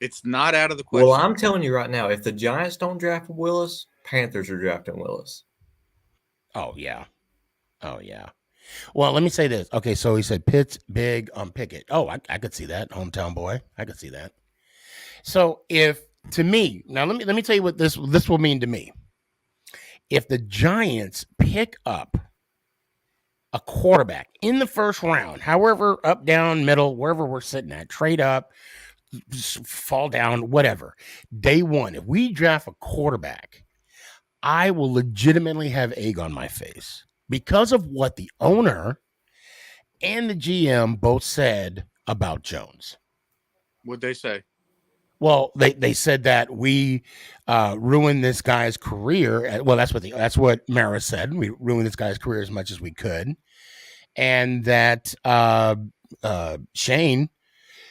It's not out of the question. Well, I'm telling you right now, if the Giants don't draft Willis, Panthers are drafting Willis. Oh, yeah. Well, let me say this. Okay, so he said Pitt's big on Pickett. Oh, I could see that. Hometown boy. I could see that. So to me, now let me tell you what this will mean to me. If the Giants pick up a quarterback in the first round, however, up, down, middle, wherever we're sitting at, trade up, fall down, whatever, day one, if we draft a quarterback, I will legitimately have egg on my face because of what the owner and the GM both said about Jones. What'd they say? Well, they said that we ruined this guy's career. Well, that's what Mara said. We ruined this guy's career as much as we could, and that Shane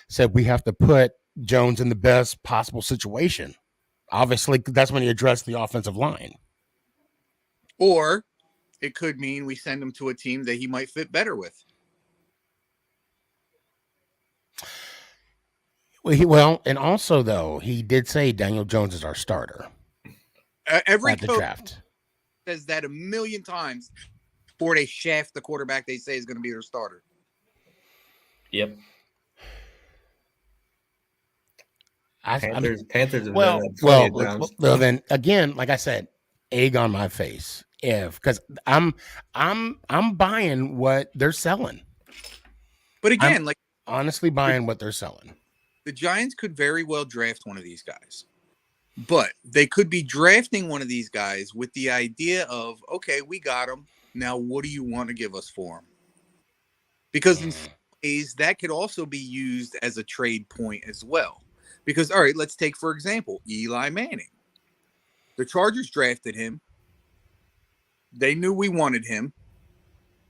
said we have to put Jones in the best possible situation. Obviously, that's when he addressed the offensive line. Or it could mean we send him to a team that he might fit better with. Well, and also, though, he did say Daniel Jones is our starter. Every at the coach draft says that a million times before they shaft the quarterback they say is going to be their starter. Yep. Panthers have well, done that plenty of times. Well, then again, like I said, egg on my face. Because I'm buying what they're selling. But again, I'm honestly buying what they're selling. The Giants could very well draft one of these guys, but they could be drafting one of these guys with the idea of, okay, we got him. Now, what do you want to give us for him? Because in some ways, that could also be used as a trade point as well. Because, all right, let's take, for example, Eli Manning. The Chargers drafted him. They knew we wanted him.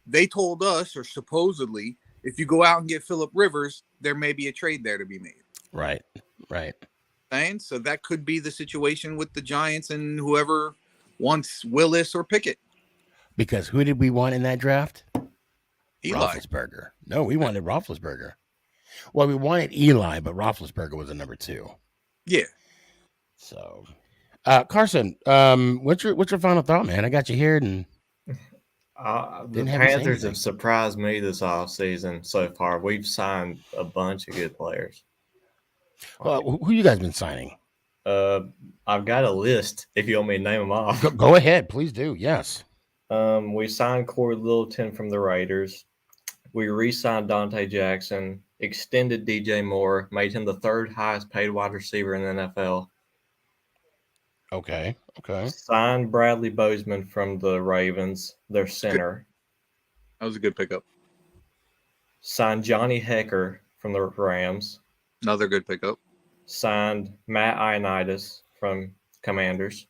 They told us, or supposedly, if you go out and get Phillip Rivers, there may be a trade there to be made. Right. And so that could be the situation with the Giants and whoever wants Willis or Pickett. Because who did we want in that draft? Eli. Roethlisberger. No, we wanted Roethlisberger. Well, we wanted Eli, but Roethlisberger was a number 2. Yeah. So, Carson, what's your final thought, man? I got you here and The didn't have you say Panthers have anything. surprised me this offseason so far. We've signed a bunch of good players. Well, who you guys been signing? I've got a list if you want me to name them off. Go ahead, please do. Yes. We signed Corey Littleton from the Raiders. We re-signed Dante Jackson, extended DJ Moore, made him the 3rd highest paid wide receiver in the NFL. Okay. Signed Bradley Bozeman from the Ravens, their center. That was a good pickup. Signed Johnny Hecker from the Rams. Another good pickup. Signed Matt Ioannidis from Commanders.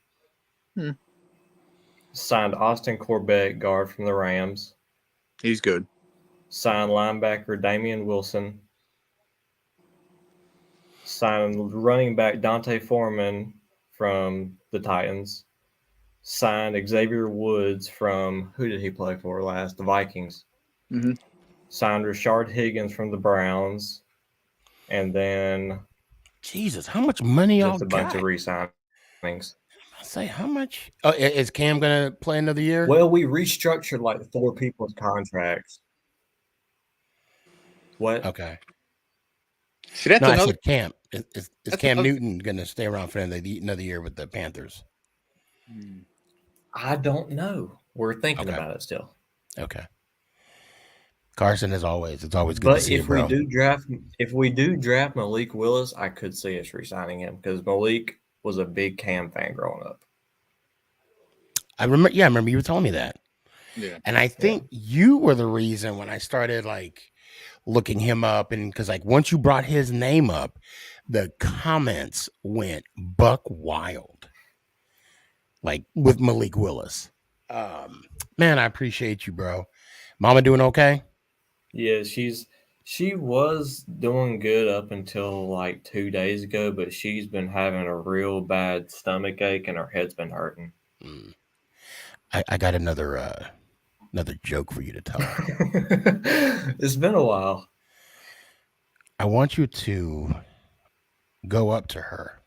Signed Austin Corbett, guard from the Rams. He's good. Signed linebacker Damian Wilson. Signed running back Dante Foreman from the Titans. Signed Xavier Woods from, who did he play for last? The Vikings. Mm-hmm. Signed Rashard Higgins from the Browns. And then Jesus, how much money y'all just a got? bunch of re-signings. I say, how much? Oh, is Cam gonna play another year? Well, we restructured like 4 people's contracts. What? Okay. See, that's No, I another. said Cam. Is That's Cam another- Newton gonna stay around for another year with the Panthers? I don't know. We're thinking Okay. about it still. Okay. Carson, as always, it's always good to But see you, if bro. we do draft Malik Willis, I could see us re-signing him because Malik was a big Cam fan growing up. I remember you were telling me that. Yeah. And I think you were the reason when I started like looking him up, and because like once you brought his name up, the comments went buck wild. Like with Malik Willis. Man, I appreciate you, bro. Mama doing okay? Yeah, she was doing good up until like 2 days ago, but she's been having a real bad stomach ache and her head's been hurting. I got another joke for you to tell. It's been a while. I want you to go up to her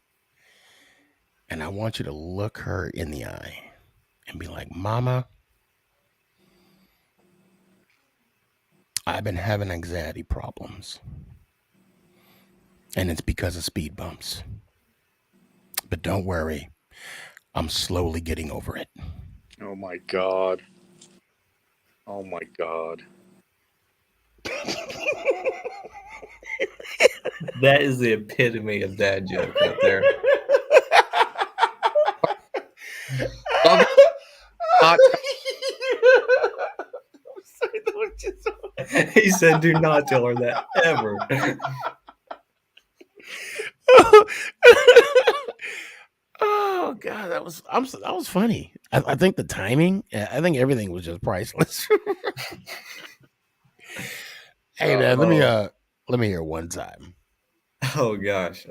and I want you to look her in the eye and be like, Mama, I've been having anxiety problems. And it's because of speed bumps. But don't worry, I'm slowly getting over it. Oh my God. Oh my God. That is the epitome of dad joke right there. He said, "Do not tell her that ever." Oh God, that was funny. I think the timing, I think everything was just priceless. Hey man, let me hear one time. Oh gosh.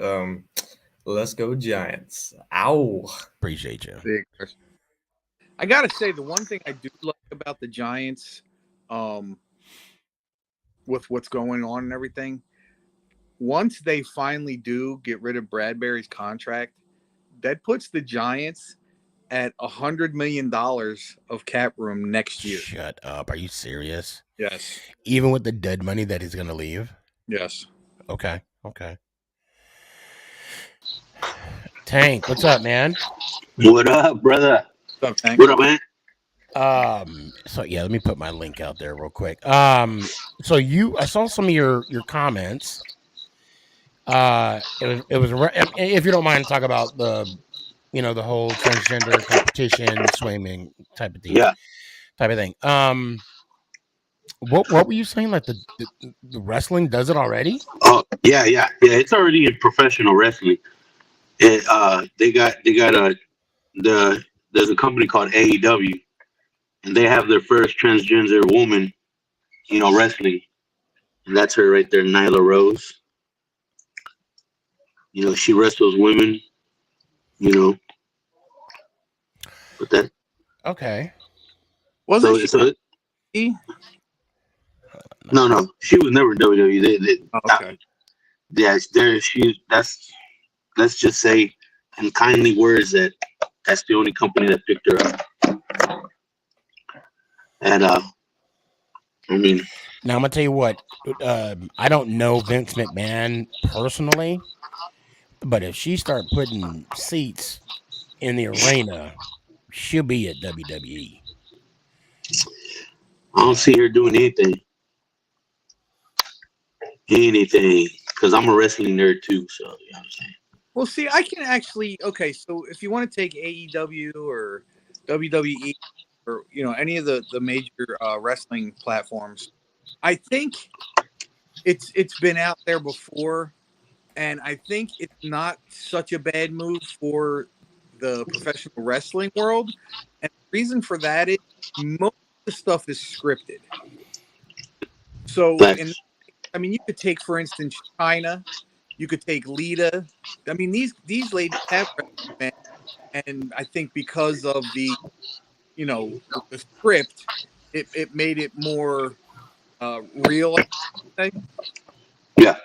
Let's go Giants. Ow. Appreciate you. Big question. I gotta say, the one thing I do like about the Giants, with what's going on and everything, once they finally do get rid of Bradbury's contract, that puts the Giants at $100 million of cap room next year. Shut up. Are you serious? Yes. Even with the dead money that he's gonna leave? Yes. Okay. Tank, what's up, man? What up, brother? What's up, Tank? What up, man? So yeah, let me put my link out there real quick. I saw some of your comments. It was if you don't mind, talk about the whole transgender competition swimming type of thing. Yeah. Type of thing. What were you saying? Like the wrestling does it already? Oh, yeah. It's already in professional wrestling. There's a company called AEW, and they have their first transgender woman, wrestling, and that's her right there, Nyla Rose. She wrestles women. But that. Okay. Wasn't she? No. She was never WWE. Okay. Yeah, there she. Let's just say in kindly words that's the only company that picked her up. And I mean, Now I'm gonna tell you what. I don't know Vince McMahon personally, but if she start putting seats in the arena, she'll be at WWE. I don't see her doing anything, because I'm a wrestling nerd too. So you know what I'm saying. Well, see, I can actually. Okay, so if you want to take AEW or WWE or any of the major wrestling platforms, I think it's been out there before, and I think it's not such a bad move for the professional wrestling world. And the reason for that is most of the stuff is scripted. So, you could take, for instance, China. You could take Lita. I mean, these ladies have wrestling, and I think because of the script, it made it more real. Yeah.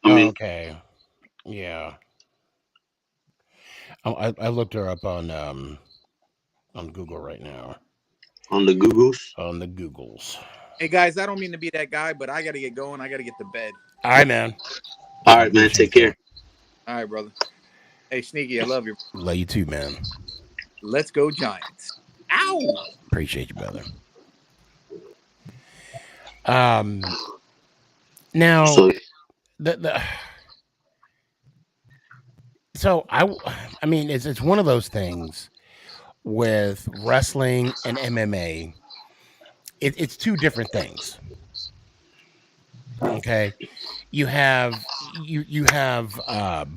I mean, Okay. Yeah. I looked her up on Google right now. on the Googles. On the Googles. Hey guys, I don't mean to be that guy, but I got to get going. I got to get to bed. All right, man. All right, man. Take care. All right, brother. Hey, Sneaky, I love you. Love you too, man. Let's go Giants. Ow! Appreciate you, brother. Now so I mean it's one of those things with wrestling and MMA. It's two different things. Okay, you have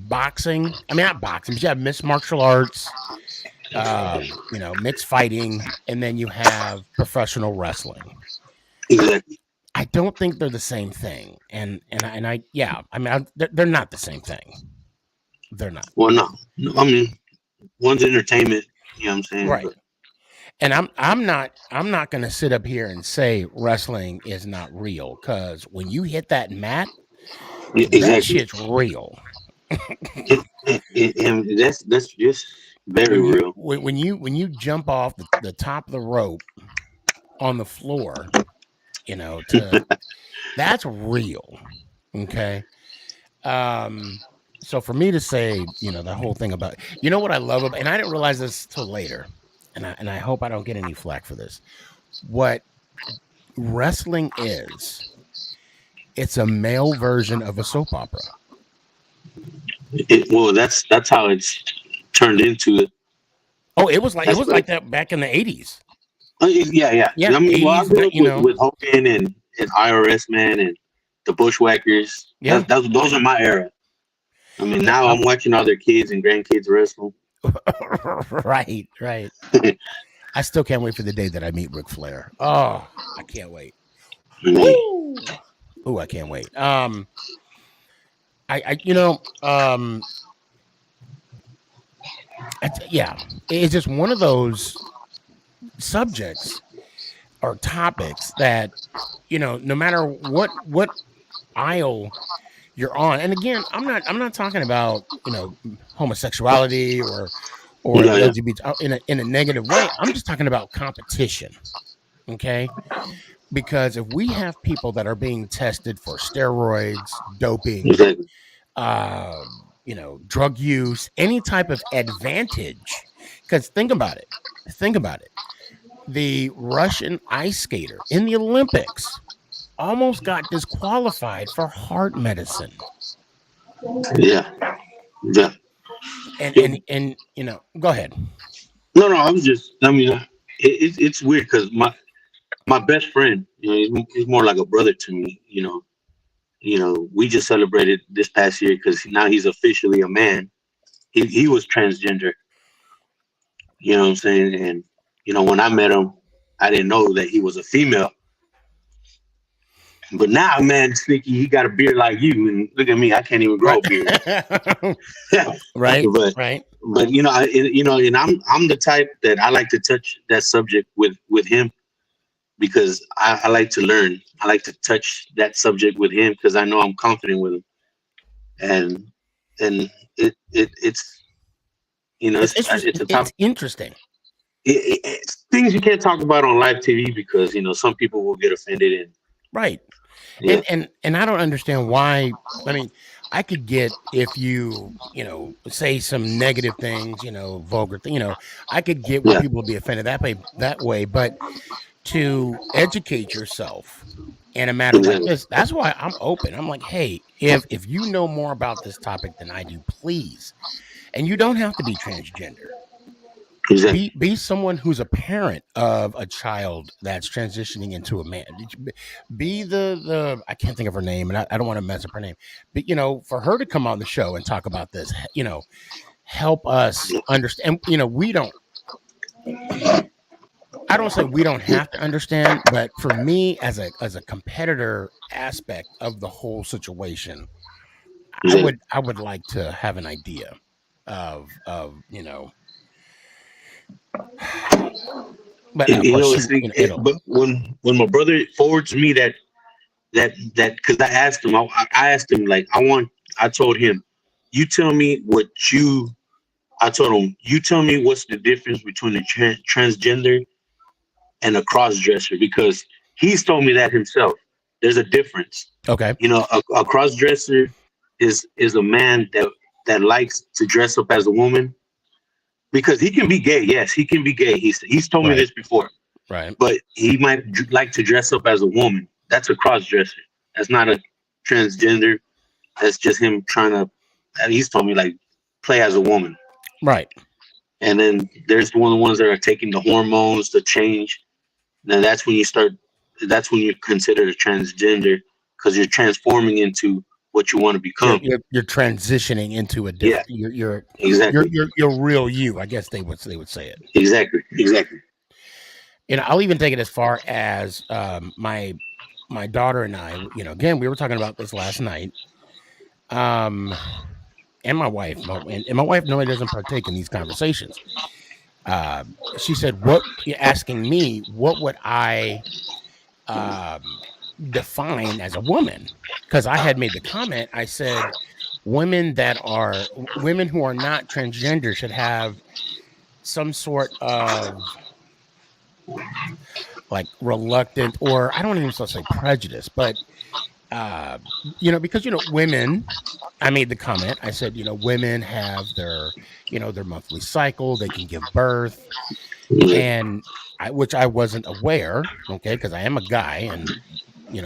boxing. I mean, not boxing, but you have mixed martial arts. Mixed fighting, and then you have professional wrestling. Exactly. I don't think they're the same thing, and they're not the same thing. They're not. Well, no. I mean, one's entertainment. You know what I'm saying? Right. But, and I'm not going to sit up here and say wrestling is not real, because when you hit that mat, that shit's real. and that's just very real. When you jump off the top of the rope on the floor, that's real. Okay. So for me to say, the whole thing about, what I love about, and I didn't realize this till later, and I hope I don't get any flack for this. What wrestling is, it's a male version of a soap opera. That's how it's turned into it. Oh, it was like that back in the 80s. Yeah. I mean, 80s, I grew up with Hogan and IRS Man and the Bushwhackers. Yeah, those are my era. I mean, now I'm watching all their kids and grandkids wrestle. Right. I still can't wait for the day that I meet Ric Flair. Oh, I can't wait. Ooh, I can't wait. It's just one of those subjects or topics that, no matter what aisle you're on, and again, I'm not talking about homosexuality or LGBT in a negative way. I'm just talking about competition. Okay. Because if we have people that are being tested for steroids, doping, drug use, any type of advantage, because think about it. The Russian ice skater in the Olympics almost got disqualified for heart medicine. Yeah. And go ahead. No, it's weird because my best friend, he's more like a brother to me. We just celebrated this past year because now he's officially a man. He was transgender. You know what I'm saying? And when I met him, I didn't know that he was a female. But now, man, Sneaky, he got a beard like you, and look at me, I can't even grow a beard. Right. But and I'm the type that I like to touch that subject with him, because I like to learn. I like to touch that subject with him because I know I'm confident with him, and it's it's a top. It's interesting. It's things you can't talk about on live TV because some people will get offended and Right. yeah. And I don't understand why. I mean, I could get if you say some negative things, vulgar I could get where Yeah. people will be offended that way, but to educate yourself in a matter like Exactly. this, that's why I'm open. I'm like, hey, if you know more about this topic than I do, please. And you don't have to be transgender. Exactly. Be someone who's a parent of a child that's transitioning into a man. Be the I can't think of her name, and I don't want to mess up her name. But for her to come on the show and talk about this, help us understand. We don't. I don't say we don't have to understand, but for me, as a competitor aspect of the whole situation, Exactly. I would like to have an idea of But of course, but when my brother forwards me that because I asked him, I asked him like I told him, you tell me what I told him, you tell me what's the difference between a transgender and a cross dresser, because he's told me that himself. There's a difference. Okay. A cross dresser is a man that likes to dress up as a woman. Because he can be gay. Yes, he can be gay. He's told me this before. Right. But he might like to dress up as a woman. That's a cross-dresser. That's not a transgender. That's just him trying to, he's told me, like, play as a woman. Right. And then there's one of the ones that are taking the hormones to change. Now that's when you consider a transgender, because you're transforming into what you want to become. You're transitioning into a different. Yeah. You're exactly. You're real you. I guess they would say it. Exactly. I'll even take it as far as my daughter and I. Again, we were talking about this last night. And my wife, and my wife normally doesn't partake in these conversations. She said, asking me, what would I define as a woman? Because I had made the comment. I said women who are not transgender should have some sort of like reluctant, or I don't even say prejudice, but because women, I made the comment. I said, women have their monthly cycle. They can give birth, and which I wasn't aware. Okay, because I am a guy, and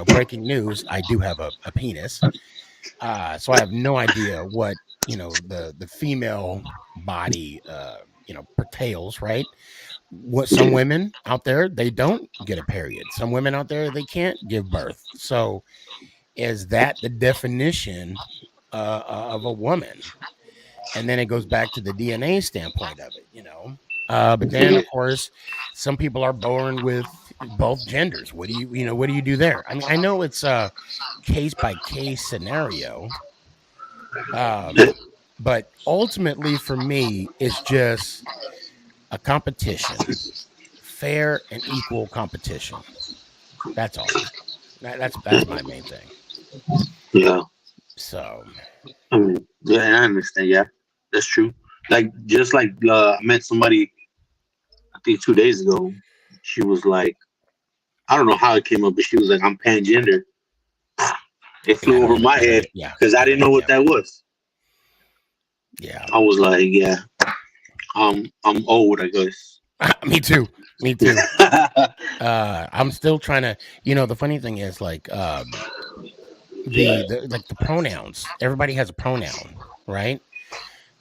breaking news, I do have a penis. So I have no idea what the female body pertains, right? What some women out there, they don't get a period. Some women out there, they can't give birth. So is that the definition of a woman? And then it goes back to the DNA standpoint of it, but then of course some people are born with both genders. What do you do there? I mean, I know it's a case by case scenario, but ultimately for me, it's just a competition, fair and equal competition. That's all. That's my main thing. Yeah. So. I mean, yeah, I understand. Yeah, that's true. Like, just like I met somebody, I think 2 days ago. She was like, I don't know how it came up, but she was like, I'm pangender. It flew over my head because I didn't know what that was. Yeah. I was like, yeah, I'm old, I guess. Me too. I'm still trying to, the funny thing is like, the pronouns, everybody has a pronoun, right?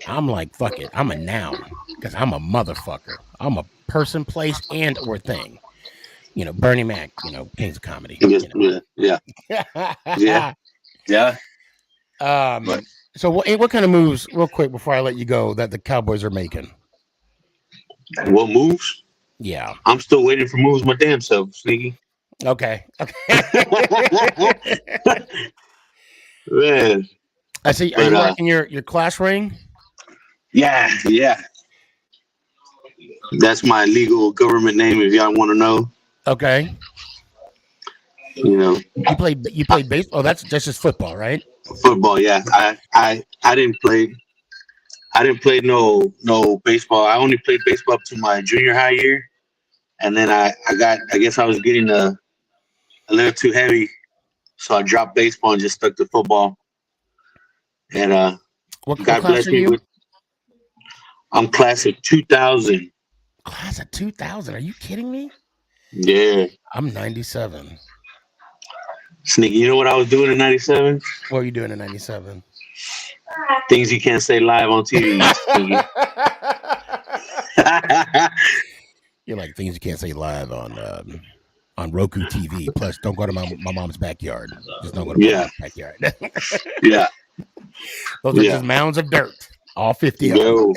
I'm like, fuck it, I'm a noun because I'm a motherfucker. I'm a person, place, and or thing. Bernie Mac, Kings of Comedy. Yeah. So what kind of moves, real quick before I let you go, that the Cowboys are making? What moves? Yeah, I'm still waiting for moves my damn self, Sneaky. Okay. Man. I see. Are you rocking your class ring? Yeah. That's my legal government name, if y'all want to know. Okay. You know, You played baseball. Oh, that's just football, right? football. Yeah, I didn't play. I didn't play no baseball. I only played baseball up to my junior high year, and then I guess I was getting a little too heavy, so I dropped baseball and just stuck to football. And What God class bless are me you? with. I'm class of 2000. Class of 2000. Are you kidding me? Yeah, I'm 97. Sneaky. You know what I was doing in '97? What were you doing in 97? Things you can't say live on TV. Sneaky. You're like things you can't say live on Roku TV. Plus, don't go to my mom's backyard. Just don't go to my Yeah, mom's backyard. yeah, Those are yeah. just mounds of dirt. All 50 of them. Yo.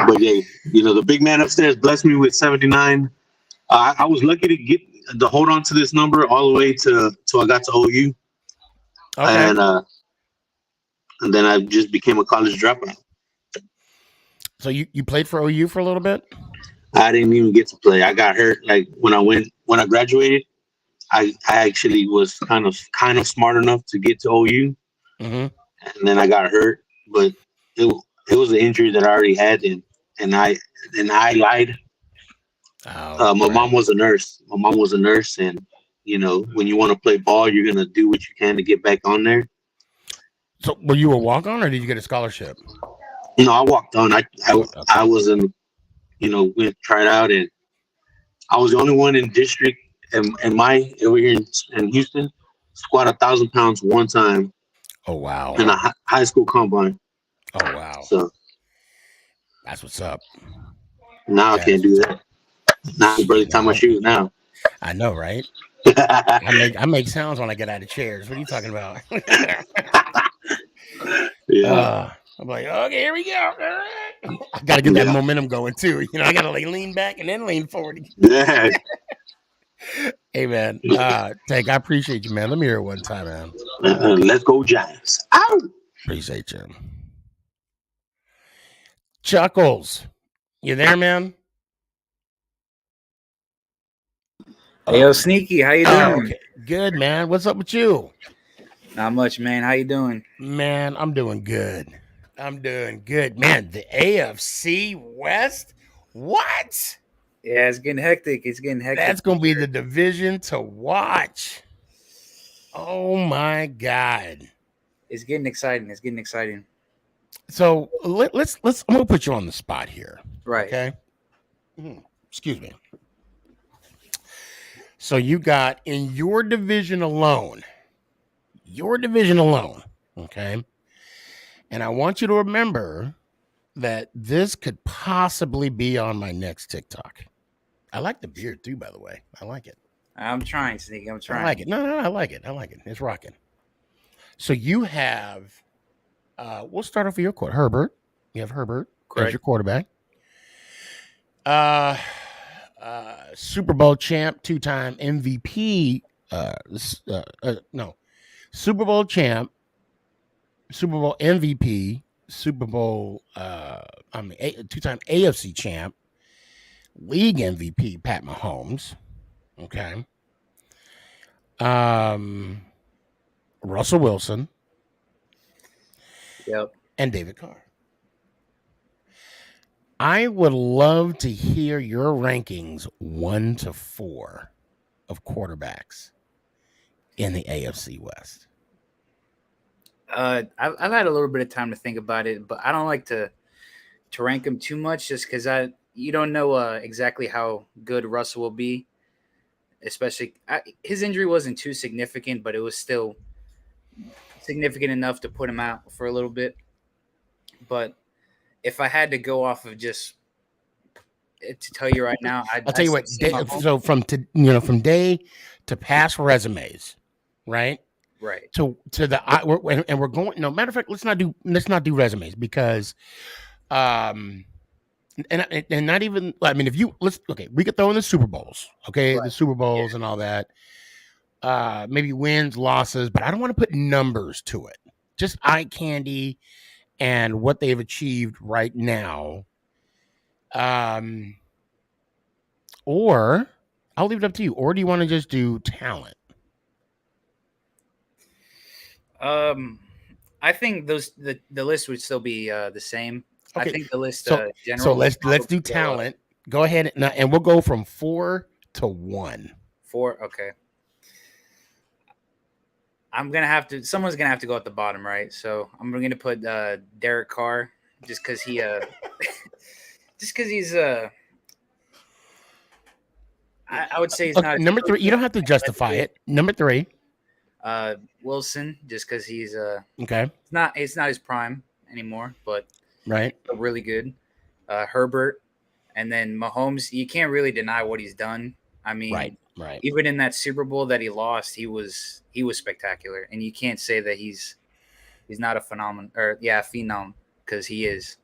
But yeah, you know, the big man upstairs blessed me with 79. I was lucky to get to hold on to this number all the way till I got to OU, Okay. and then I just became a college dropout. So you played for OU for a little bit? I didn't even get to play. I got hurt like when I graduated. I actually was kind of smart enough to get to OU, Mm-hmm. and then I got hurt. But it was an injury that I already had, and I lied. My mom was a nurse. My mom was a nurse, and you know, when you want to play ball, you're gonna do what you can to get back on there. So were you a walk-on or did you get a scholarship? You know, I walked on. I was in, you know, we tried out, and I was the only one in district and my over here in Houston squat 1,000 pounds one time Oh wow. in a high school combine. Oh wow. So That's what's up. now I can't do that. Now I barely tie my shoes now. I know, right? I make sounds when I get out of chairs. What are you talking about? Yeah. I'm like, okay, here we go. I gotta get that momentum going too. You know, I gotta like lean back and then lean forward. Yeah. Hey man, Tank, I appreciate you, man. Let me hear it one time, man. Let's go Giants. Ow! Appreciate you. Chuckles, you there, man? Hey, yo, Sneaky, how you doing? Okay. Good, man. What's up with you? Not much, man. How you doing? Man, I'm doing good. I'm doing good. Man, the AFC West? What? Yeah, it's getting hectic. It's getting hectic. That's going to be the division to watch. Oh, my God. It's getting exciting. It's getting exciting. So let's I'm going to put you on the spot here. Right. Okay? Excuse me. So you got in your division alone, okay? And I want you to remember that this could possibly be on my next TikTok. I like the beard too, by the way. I like it. I'm trying, Sneaky. I'm trying. I like it. No, I like it. I like it. It's rocking. So you have, we'll start off with your quarterback. Herbert. You have Herbert as your quarterback. Super Bowl champ, two-time MVP. Super Bowl champ, Super Bowl MVP, Super Bowl, two-time AFC champ, league MVP, Pat Mahomes. Okay. Russell Wilson. Yep. And David Carr. I would love to hear your rankings 1 to 4 of quarterbacks in the AFC West. I've had a little bit of time to think about it, but I don't like to rank them too much just because you don't know exactly how good Russell will be. Especially his injury wasn't too significant, but it was still significant enough to put him out for a little bit. But if I had to go off of just to tell you right now, I'll tell you what. So from day to pass resumes, right? Right. To the and we're going. No matter of fact, let's not do resumes because, and not even. I mean, we could throw in the Super Bowls, okay, Right. The Super Bowls and all that. Maybe wins, losses, but I don't want to put numbers to it. Just eye candy and what they've achieved right now. Or I'll leave it up to you. Or do you want to just do talent? I think the list would still be the same. I Okay. think the list So general. let's would do probably go, talent. Go ahead and we'll go from 4 to 1. 4. Okay. Someone's gonna have to go at the bottom, right? So I'm gonna put Derek Carr just because he just because he's I would say he's not Number 3. You don't have to justify it. Number 3. Wilson just because he's Okay. it's not his prime anymore, but Right. really good. Herbert, and then Mahomes. You can't really deny what he's done. I mean, Right. even in that Super Bowl that he lost, he was spectacular, and you can't say that he's not a phenomenon or phenom, because he is.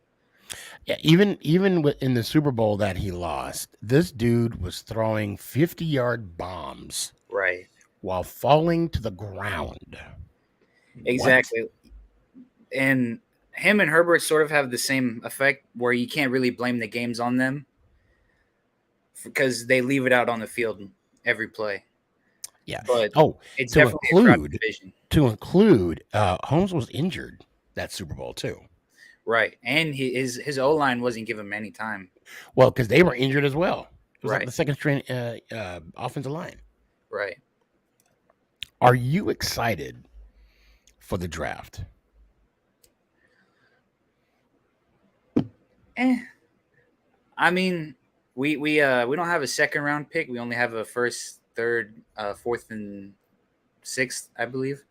Yeah, even in the Super Bowl that he lost, this dude was throwing 50-yard bombs Right. while falling to the ground. Exactly. What? And him and Herbert sort of have the same effect where you can't really blame the games on them because they leave it out on the field every play. Yeah. But it's to definitely a crowded division. Holmes was injured that Super Bowl too. Right. And his O-line wasn't giving him any time. Well, because they were injured as well. It was right. like the second string offensive line. Right. Are you excited for the draft? I mean, we don't have a second round pick. We only have a first, third, fourth, and sixth, I believe.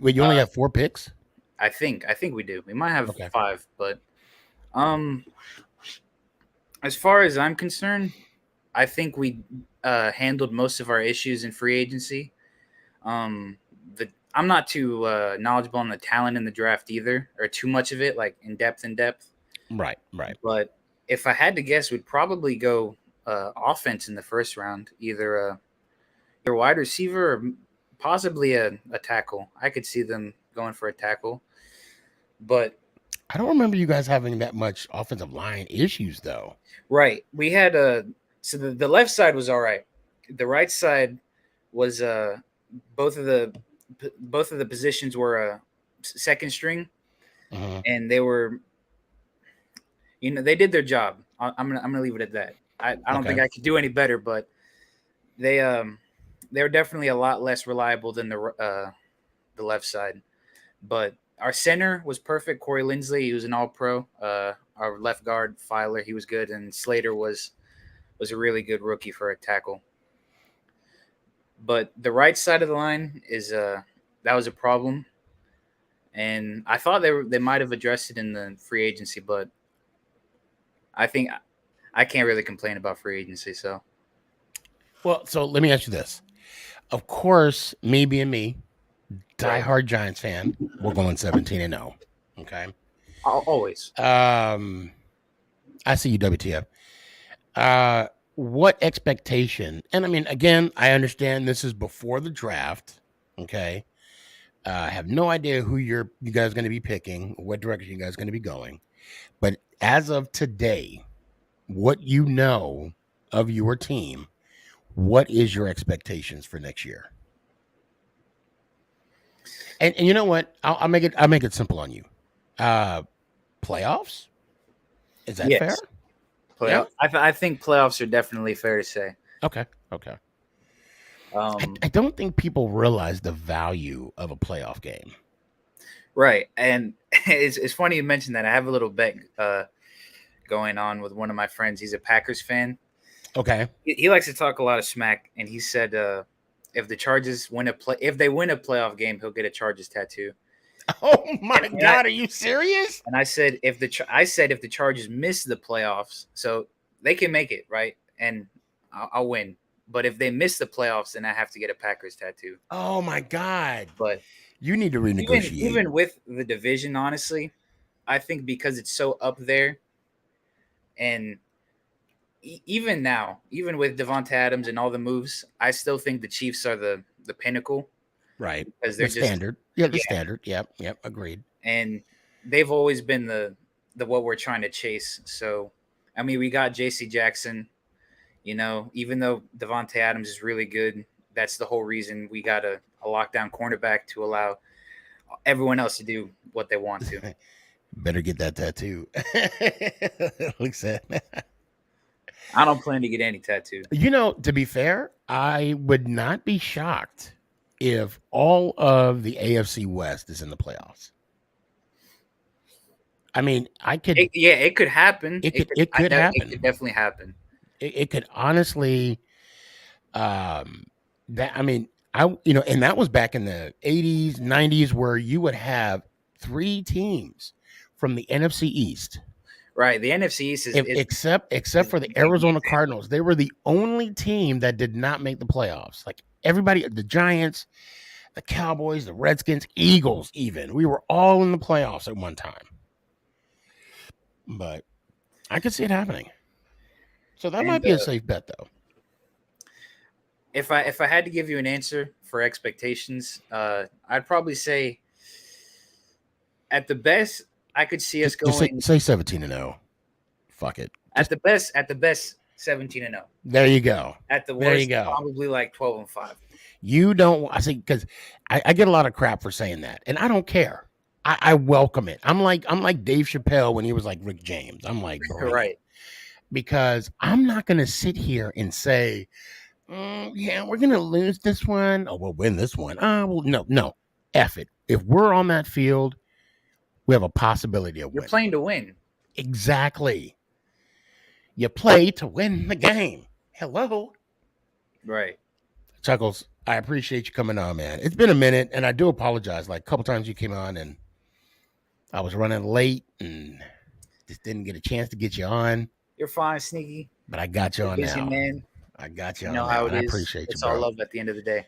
Wait, you only have 4 picks? I think we do. We might have 5, but as far as I'm concerned, I think we handled most of our issues in free agency. I'm not too knowledgeable on the talent in the draft either, or too much of it, like in depth. Right. But if I had to guess, we'd probably go offense in the first round, either a wide receiver or possibly a tackle. I could see them going for a tackle, but I don't remember you guys having that much offensive line issues, though. Right. We had so the left side was all right. The right side was both of the positions were second string, and they were, they did their job. I'm gonna leave it at that. I don't think I could do any better, but they were definitely a lot less reliable than the left side. But our center was perfect. Corey Linsley, he was an All-Pro. Our left guard, Filer, he was good, and Slater was a really good rookie for a tackle. But the right side of the line is that was a problem, and I thought they might have addressed it in the free agency, but I think I can't really complain about free agency. So, well, so let me ask you this: of course, me being me, diehard Giants fan, we're going 17-0. Okay, always. I see you, WTF. What expectation? And I mean, again, I understand this is before the draft. Okay, I have no idea who you guys are going to be picking, what direction you guys are going to be going. But as of today, what you know of your team, what is your expectations for next year? And you know what? I'll make it simple on you. Playoffs? Is that fair? Playoff. Yeah. I think playoffs are definitely fair to say. Okay. I don't think people realize the value of a playoff game. Right. And it's funny you mentioned that. I have a little bet going on with one of my friends. He's a Packers fan. Okay. He likes to talk a lot of smack, and he said if the Chargers if they win a playoff game, he'll get a Chargers tattoo. Oh my God, are you serious? And I said if the Chargers miss the playoffs, so they can make it, right? And I'll win. But if they miss the playoffs, then I have to get a Packers tattoo. Oh my God. But you need to renegotiate. Even with the division, honestly, I think because it's so up there, and even now, even with Devonta Adams and all the moves, I still think the Chiefs are the pinnacle. Right. Because they're standard. Yeah, the standard. Yep, agreed. And they've always been the what we're trying to chase. So, I mean, we got J.C. Jackson. Even though Devontae Adams is really good, that's the whole reason we got a lockdown cornerback to allow everyone else to do what they want to. Better get that tattoo. Looks at. I don't plan to get any tattoo. To be fair, I would not be shocked if all of the AFC West is in the playoffs. I mean, it could happen. It could happen. It could definitely happen. It could honestly, and that was back in the 80s, 90s, where you would have 3 teams from the NFC East. Right, the NFC East except for the Arizona Cardinals. They were the only team that did not make the playoffs. Like everybody, the Giants, the Cowboys, the Redskins, Eagles, even. We were all in the playoffs at one time. But I could see it happening. So that might be a safe bet, though. If I had to give you an answer for expectations, I'd probably say at the best I could see us going. Say 17-0. Fuck it. At the best 17-0. There you go. At the worst, probably like 12-5. You don't. I think because I get a lot of crap for saying that, and I don't care. I welcome it. I'm like Dave Chappelle when he was like Rick James. I'm like, right, because I'm not gonna sit here and say, yeah, we're gonna lose this one, or we'll win this one. Well, no, F it. If we're on that field, we have a possibility of winning. You're playing to win. Exactly. You play to win the game. Hello. Right. Chuckles, I appreciate you coming on, man. It's been a minute, and I do apologize. Like a couple times you came on, and I was running late, and just didn't get a chance to get you on. You're fine, Sneaky. But I got you on busy, now. Man. I got you on now. How it is. I appreciate you, bro. It's all love at the end of the day.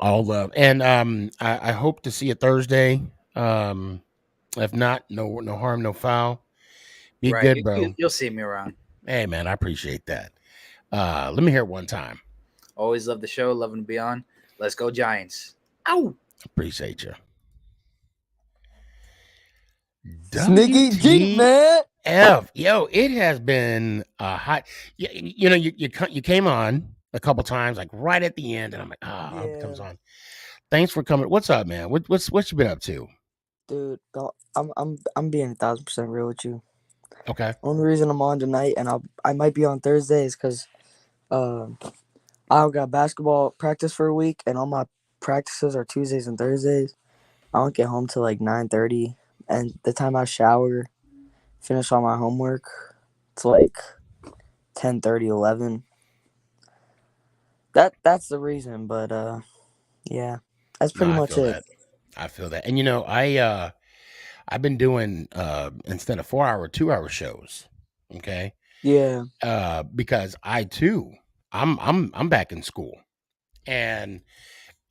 All love. And I hope to see you Thursday. If not, no harm, no foul. Be good, bro. You'll see me around. Hey, man, I appreciate that. Let me hear it one time. Always love the show. Loving to be on. Let's go, Giants. Ow. Appreciate you. SneakyG, man. Yo, it has been hot. You came on a couple times, like right at the end, and I'm like, it comes on. Thanks for coming. What's up, man? What you been up to? Dude, I'm being 1,000% real with you. Okay. Only reason I'm on tonight, and I might be on Thursday, is because I've got basketball practice for a week, and all my practices are Tuesdays and Thursdays. I don't get home till like 9:30, and the time I shower, finish all my homework, it's like 10:30, 11. That's the reason, but yeah, that's pretty much it. I feel that, and I've been doing instead of 4-hour, 2-hour shows. Okay. Yeah. Because I too, I'm back in school, and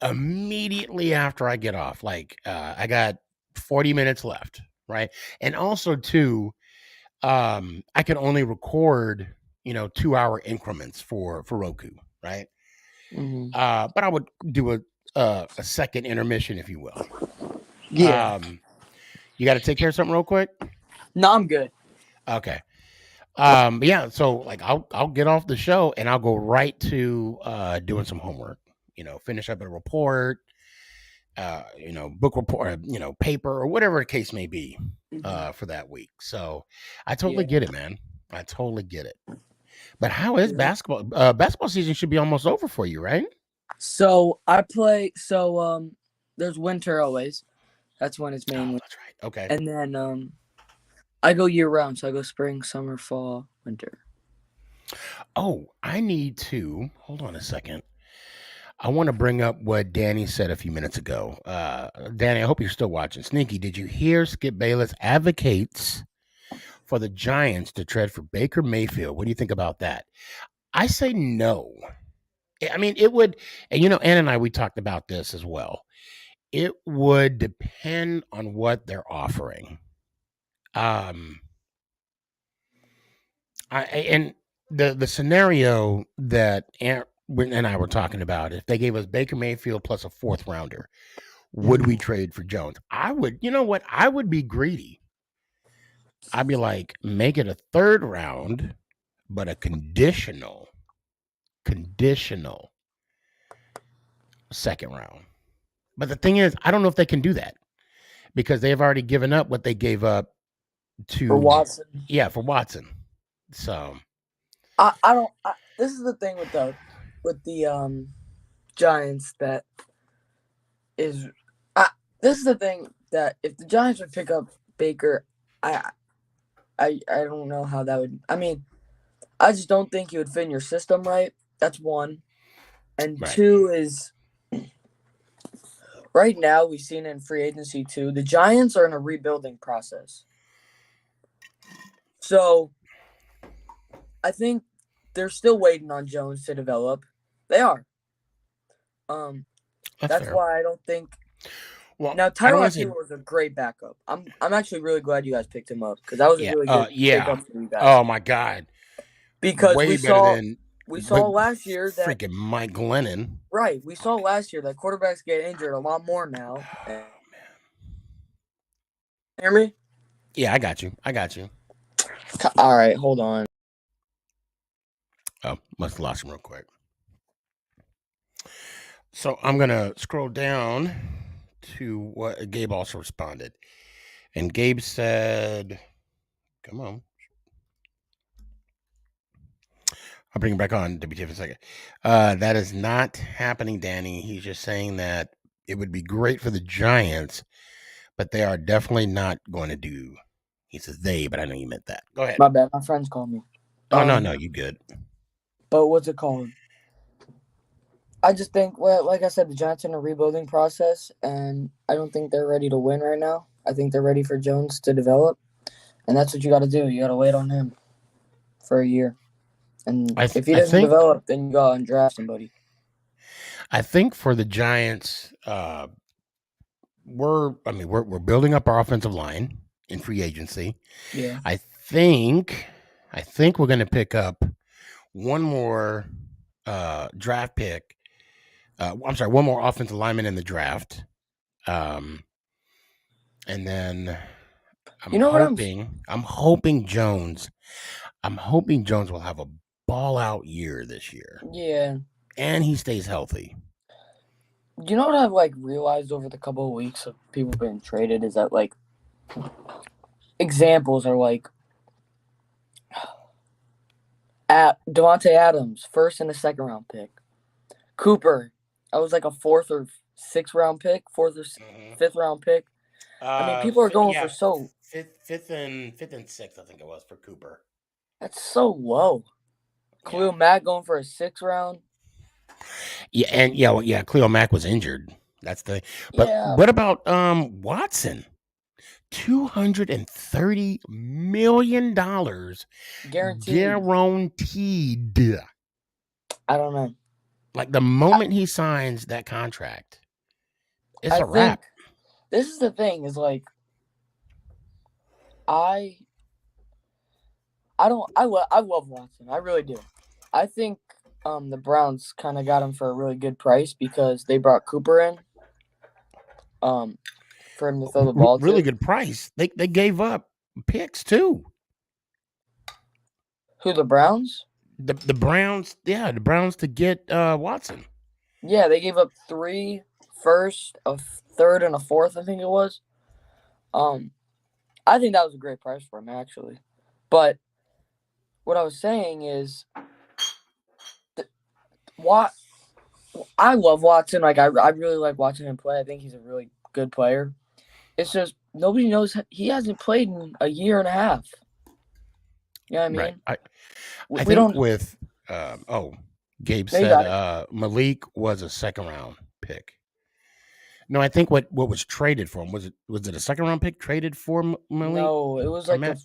immediately after I get off, like I got 40 minutes left, right? And also too, I can only record 2-hour increments for Roku, right? Mm-hmm. But I would do a second intermission, if you will. Yeah. You got to take care of something real quick? No, I'm good. Okay. Yeah, so like I'll get off the show and I'll go right to doing some homework, finish up a report, book report, paper or whatever the case may be, for that week. So I totally get it, man. I totally get it. But how is basketball? Basketball season should be almost over for you, right? So I play. So there's winter always. That's when it's mainly. Oh, that's right. Okay. And then I go year round. So I go spring, summer, fall, winter. Oh, I need to hold on a second. I want to bring up what Danny said a few minutes ago. Danny, I hope you're still watching. Sneaky, did you hear Skip Bayless advocates for the Giants to trade for Baker Mayfield? What do you think about that? I say no. I mean, it would, and Ann and I, we talked about this as well. It would depend on what they're offering. And the scenario that Aaron and I were talking about, if they gave us Baker Mayfield plus a 4th rounder, would we trade for Jones? I would. You know what? I would be greedy. I'd be like, make it a 3rd round, but a conditional conditional second round. But the thing is, I don't know if they can do that because they've already given up what they gave up to For Watson. Yeah, for Watson. So I don't. This is the thing with the Giants that is. This is the thing that if the Giants would pick up Baker, I don't know how that would. I mean, I just don't think he would fit in your system right. That's one, and Right. two is right now we've seen in free agency too. The Giants are in a rebuilding process, so I think they're still waiting on Jones to develop. They are. That's fair. why I don't think. Well, Now I don't wanna Tyrod say- Taylor was a great backup. I'm actually really glad you guys picked him up because that was Yeah, a really good yeah. pickup for you guys. Oh my God. Because Way we better saw than last year that freaking Mike Glennon. right. We saw last year that quarterbacks get injured a lot more now. Oh, man. Hear me? Yeah, I got you. All right, hold on. Oh, must have lost him real quick. So I'm gonna scroll down to what Gabe also responded. And Gabe said, come on. I'll bring it back on, WTF, in a second. That is not happening, Danny. He's just saying that it would be great for the Giants, but they are definitely not going to do. He says they, but I know you meant that. Go ahead. My bad. My friends called me. Oh, no, you good. But what's it called? I just think, well, like I said, the Giants are in a rebuilding process, and I don't think they're ready to win right now. I think they're ready for Jones to develop, and that's what you got to do. You got to wait on him for a year. And if he doesn't develop, then you go out and draft somebody. I think for the Giants, we're building up our offensive line in free agency. Yeah. I think we're going to pick up one more draft pick. One more offensive lineman in the draft. And then I'm hoping Jones will have a ball out year this year. Yeah. And he stays healthy. You know what I've realized over the couple of weeks of people being traded is that examples are Devontae Adams, first and a second round pick. Cooper, that was a fourth or fifth round pick. I mean, people are going for fifth and sixth, I think it was, for Cooper. That's so low. Khalil Mack going for a sixth round. Yeah, and Khalil Mack was injured. That's the. But what about Watson? $230 million guaranteed. I don't know. The moment he signs that contract, it's a wrap. This is the thing. Is I love Watson. I really do. I think the Browns kind of got him for a really good price because they brought Cooper in for him to throw the ball. Really good price. They gave up picks too. Who, the Browns? The Browns, the Browns to get Watson. Yeah, they gave up 3 first, a third, and a fourth, I think it was. I think that was a great price for him, actually. But what I was saying is, I love Watson. I really like watching him play. I think he's a really good player. It's just nobody knows he hasn't played in a year and a half. You know what I mean? Right. I think with Gabe said Malik was a second round pick. No, I think what was traded for him was it a second round pick traded for Malik? No, it was a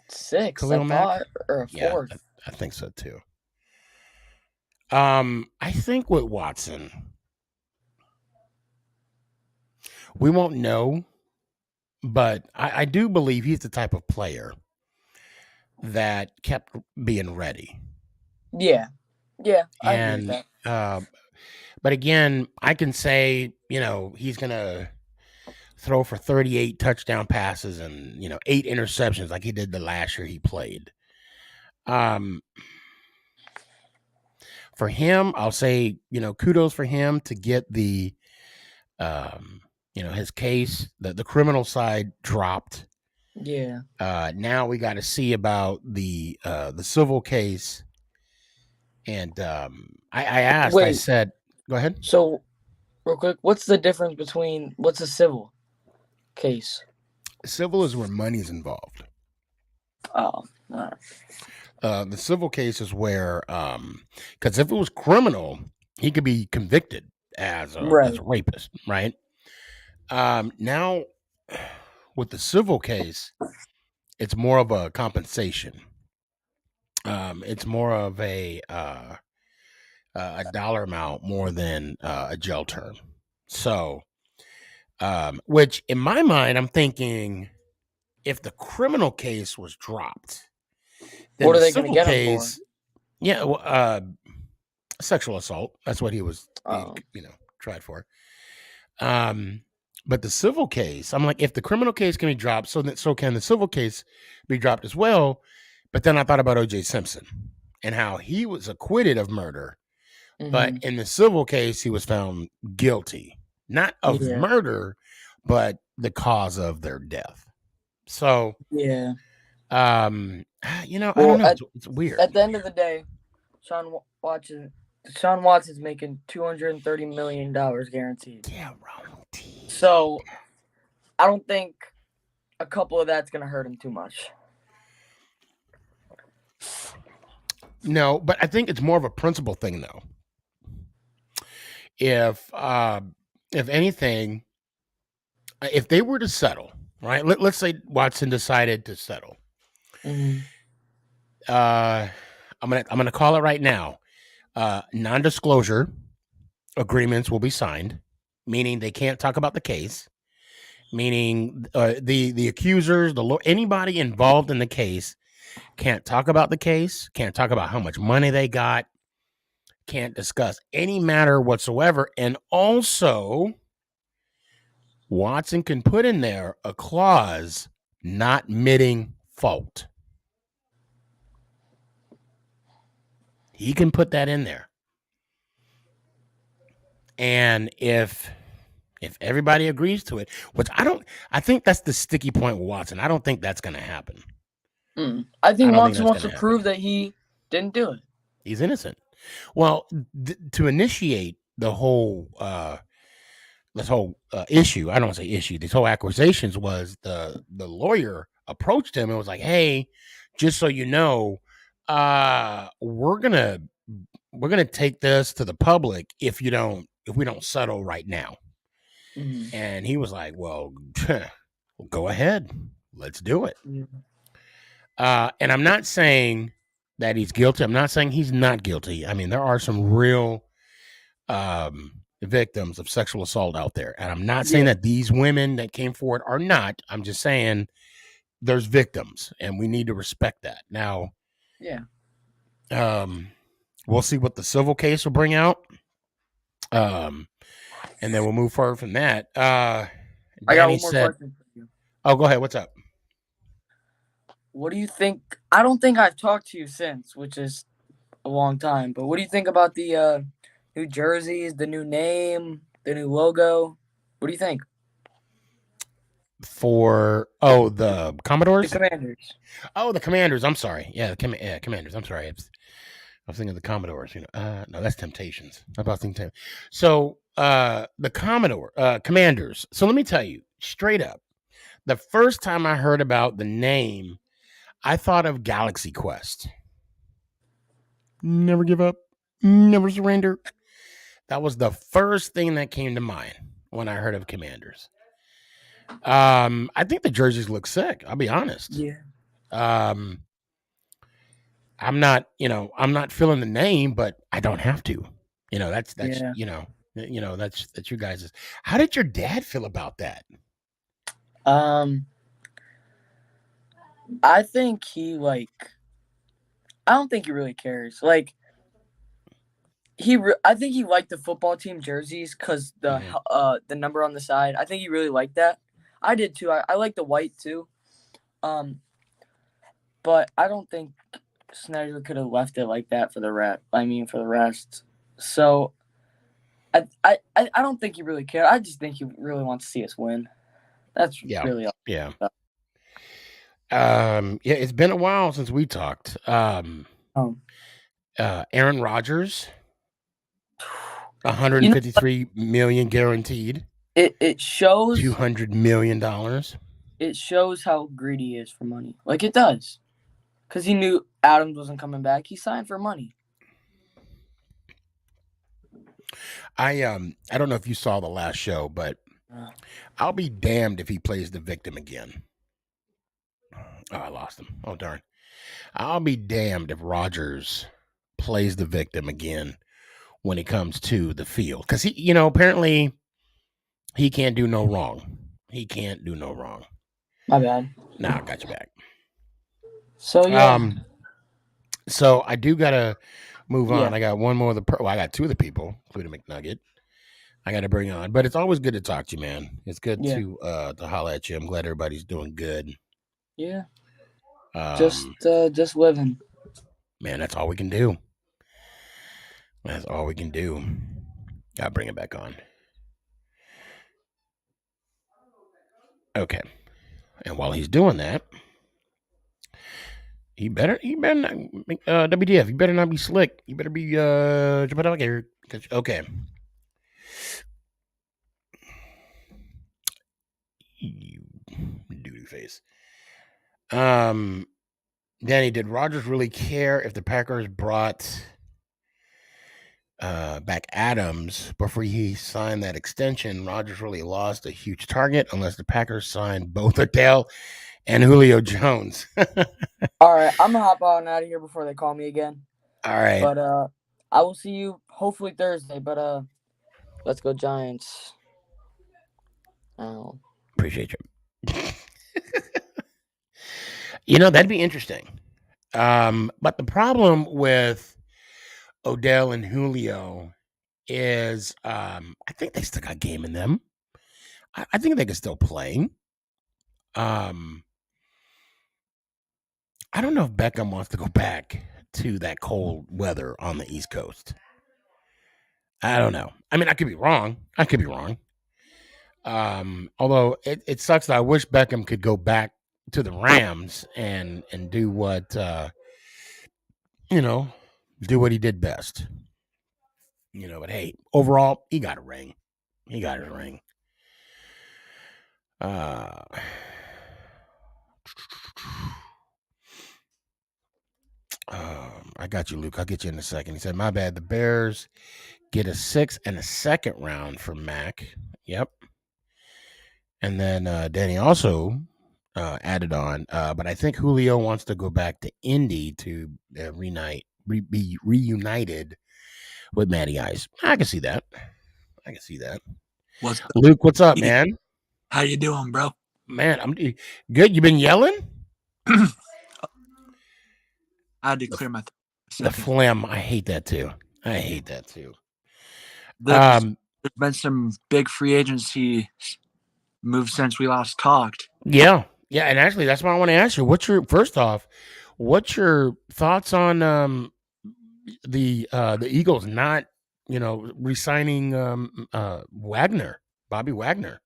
sixth, I thought, or a fourth. Yeah, I think so too. I think with Watson, we won't know, but I do believe he's the type of player that kept being ready. Yeah, I agree with that. But again, I can say, he's gonna throw for 38 touchdown passes and 8 interceptions like he did the last year he played. for him, I'll say, kudos for him to get the, his case, the criminal side dropped. Yeah. Now we got to see about the civil case. And I asked, I Wait. said, go ahead. So, real quick, what's the difference between what's a civil case? Civil is where money's involved. Oh, all right. The civil case is where, because if it was criminal, he could be convicted as a rapist, right? Now, with the civil case, it's more of a compensation. It's more of a dollar amount more than a jail term. So, which in my mind, I'm thinking, if the criminal case was dropped, then What are the they going to civil get him for? case, yeah, well, sexual assault. That's what he was being, tried for. But the civil case, I'm like, if the criminal case can be dropped, so can the civil case be dropped as well. But then I thought about O.J. Simpson and how he was acquitted of murder, but in the civil case, he was found guilty, not of murder, but the cause of their death. So, yeah, I don't know. It's weird. At the end of the day, Deshaun Watson's making $230 million guaranteed. Yeah, royalty. So, I don't think a couple of that's going to hurt him too much. No, but I think it's more of a principle thing, though. If anything, if they were to settle, right? Let's say Watson decided to settle. Mm-hmm. I'm gonna call it right now. Non-disclosure agreements will be signed, meaning they can't talk about the case. Meaning the accusers, anybody involved in the case can't talk about the case, can't talk about how much money they got, can't discuss any matter whatsoever. And also, Watson can put in there a clause not admitting fault. He can put that in there. And if everybody agrees to it, which I think that's the sticky point with Watson. I don't think that's going to happen. I think Watson wants to prove that he didn't do it. He's innocent. Well, to initiate the whole issue, I don't want to say issue, these whole accusations was the lawyer approached him and was like, "Hey, just so you know, we're gonna take this to the public if we don't settle right now." Mm-hmm. And he was like, "Well, go ahead, let's do it." And I'm not saying that he's guilty. I'm not saying he's not guilty. I mean, there are some real victims of sexual assault out there. And I'm not saying that these women that came forward are not. I'm just saying there's victims and we need to respect that. Now, we'll see what the civil case will bring out. And then we'll move forward from that. I got one more question for you. Oh, go ahead. What's up? What do you think? I don't think I've talked to you since, which is a long time. But what do you think about the new jerseys, the new name, the new logo? What do you think? For the Commodores? The Commanders. Oh, the Commanders. I'm sorry. Yeah, Commanders. I'm sorry. I was thinking of the Commodores. No, that's Temptations. How about thinking? So the Commanders. So let me tell you straight up. The first time I heard about the name, I thought of Galaxy Quest. Never give up, never surrender. That was the first thing that came to mind when I heard of Commanders. I think the jerseys look sick. I'll be honest. Yeah. I'm not feeling the name, but I don't have to. That's that's you guys'. How did your dad feel about that? I think I don't think he really cares. I think he liked the football team jerseys because the number on the side. I think he really liked that. I did too. I like the white too. But I don't think Snyder could have left it like that for the rest. So I don't think he really cared. I just think he really wants to see us win. That's really all. Yeah. It's been a while since we talked. Aaron Rodgers, 153 million guaranteed. It shows $200 million. It shows how greedy he is for money. Like, it does. Because he knew Adams wasn't coming back. He signed for money. I don't know if you saw the last show, but I'll be damned if he plays the victim again. Oh, I lost him. Oh, darn. I'll be damned if Rodgers plays the victim again when it comes to the field. Because he, apparently he can't do no wrong. He can't do no wrong. My bad. Nah, I got you back. So, yeah. So I do got to move on. I got one more I got two of the people, including McNugget, I got to bring on. But it's always good to talk to you, man. It's good to holler at you. I'm glad everybody's doing good. Yeah. Just living. Man, that's all we can do. That's all we can do. I'll bring it back on. Okay. And while he's doing that, he better not, WDF, you better not be slick. You better be, okay. You duty face. Danny, did Rodgers really care if the Packers brought back Adams before he signed that extension? Rodgers really lost a huge target unless the Packers signed both Odell and Julio Jones. All right, I'm gonna hop on out of here before they call me again. All right, but I will see you hopefully Thursday. But let's go Giants. Appreciate you. That'd be interesting. But the problem with Odell and Julio is I think they still got game in them. I think they can still play. I don't know if Beckham wants to go back to that cold weather on the East Coast. I don't know. I mean, I could be wrong. Although it sucks that I wish Beckham could go back to the Rams and do what do what he did best. But hey, overall, he got a ring. He got his ring. I got you, Luke. I'll get you in a second. He said, my bad. The Bears get a 6th and a 2nd round from Mac. Yep. And then Danny also added on, but I think Julio wants to go back to Indy to be reunited with Matty Ice. I can see that. What's up? Luke, what's up, man? How you doing, bro? Man, I'm good. You been yelling? I had to clear my the phlegm. I hate that too. There's been some big free agency moves since we last talked. Yeah, and actually, that's why I want to ask you. What's your thoughts on the Eagles not re-signing Bobby Wagner?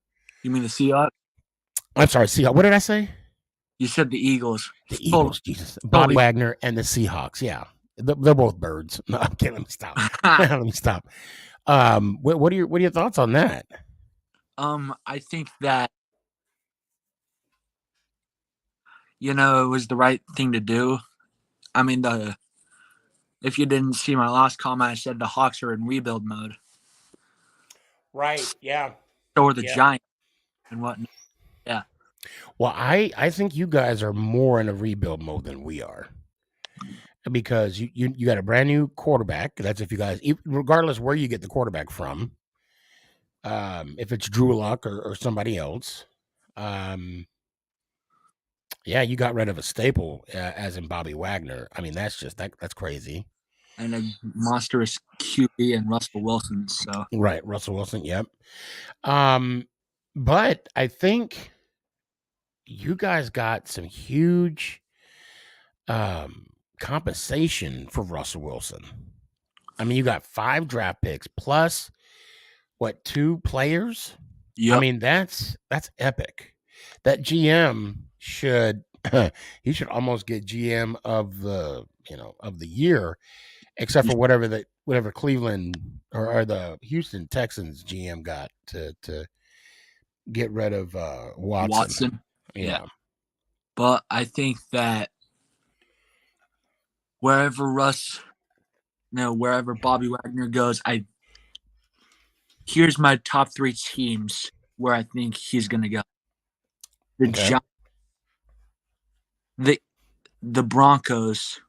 You mean the Seahawks? I'm sorry, Seahawks. What did I say? You said the Eagles. The Eagles, Jesus. Bobby Wagner and the Seahawks. Yeah, they're both birds. No, I'm kidding. Let me stop. What are your thoughts on that? I think that it was the right thing to do. I mean, if you didn't see my last comment, I said the Hawks are in rebuild mode. Right. Yeah. So are the Giants and whatnot. Yeah. Well, I think you guys are more in a rebuild mode than we are, because you got a brand new quarterback. That's if you guys, regardless where you get the quarterback from, if it's Drew Luck or somebody else, you got rid of a staple, as in Bobby Wagner. I mean, that's just that's crazy. And a monstrous QB and Russell Wilson. So right, Russell Wilson. Yep. But I think you guys got some huge compensation for Russell Wilson. I mean, you got 5 draft picks plus what, 2 players? Yep. I mean, that's epic. That GM should he should almost get GM of the year, except for whatever Cleveland or the Houston Texans GM got to get rid of Watson. Yeah. But I think that wherever Bobby Wagner goes, here's my top 3 teams where I think he's gonna go. The the Broncos,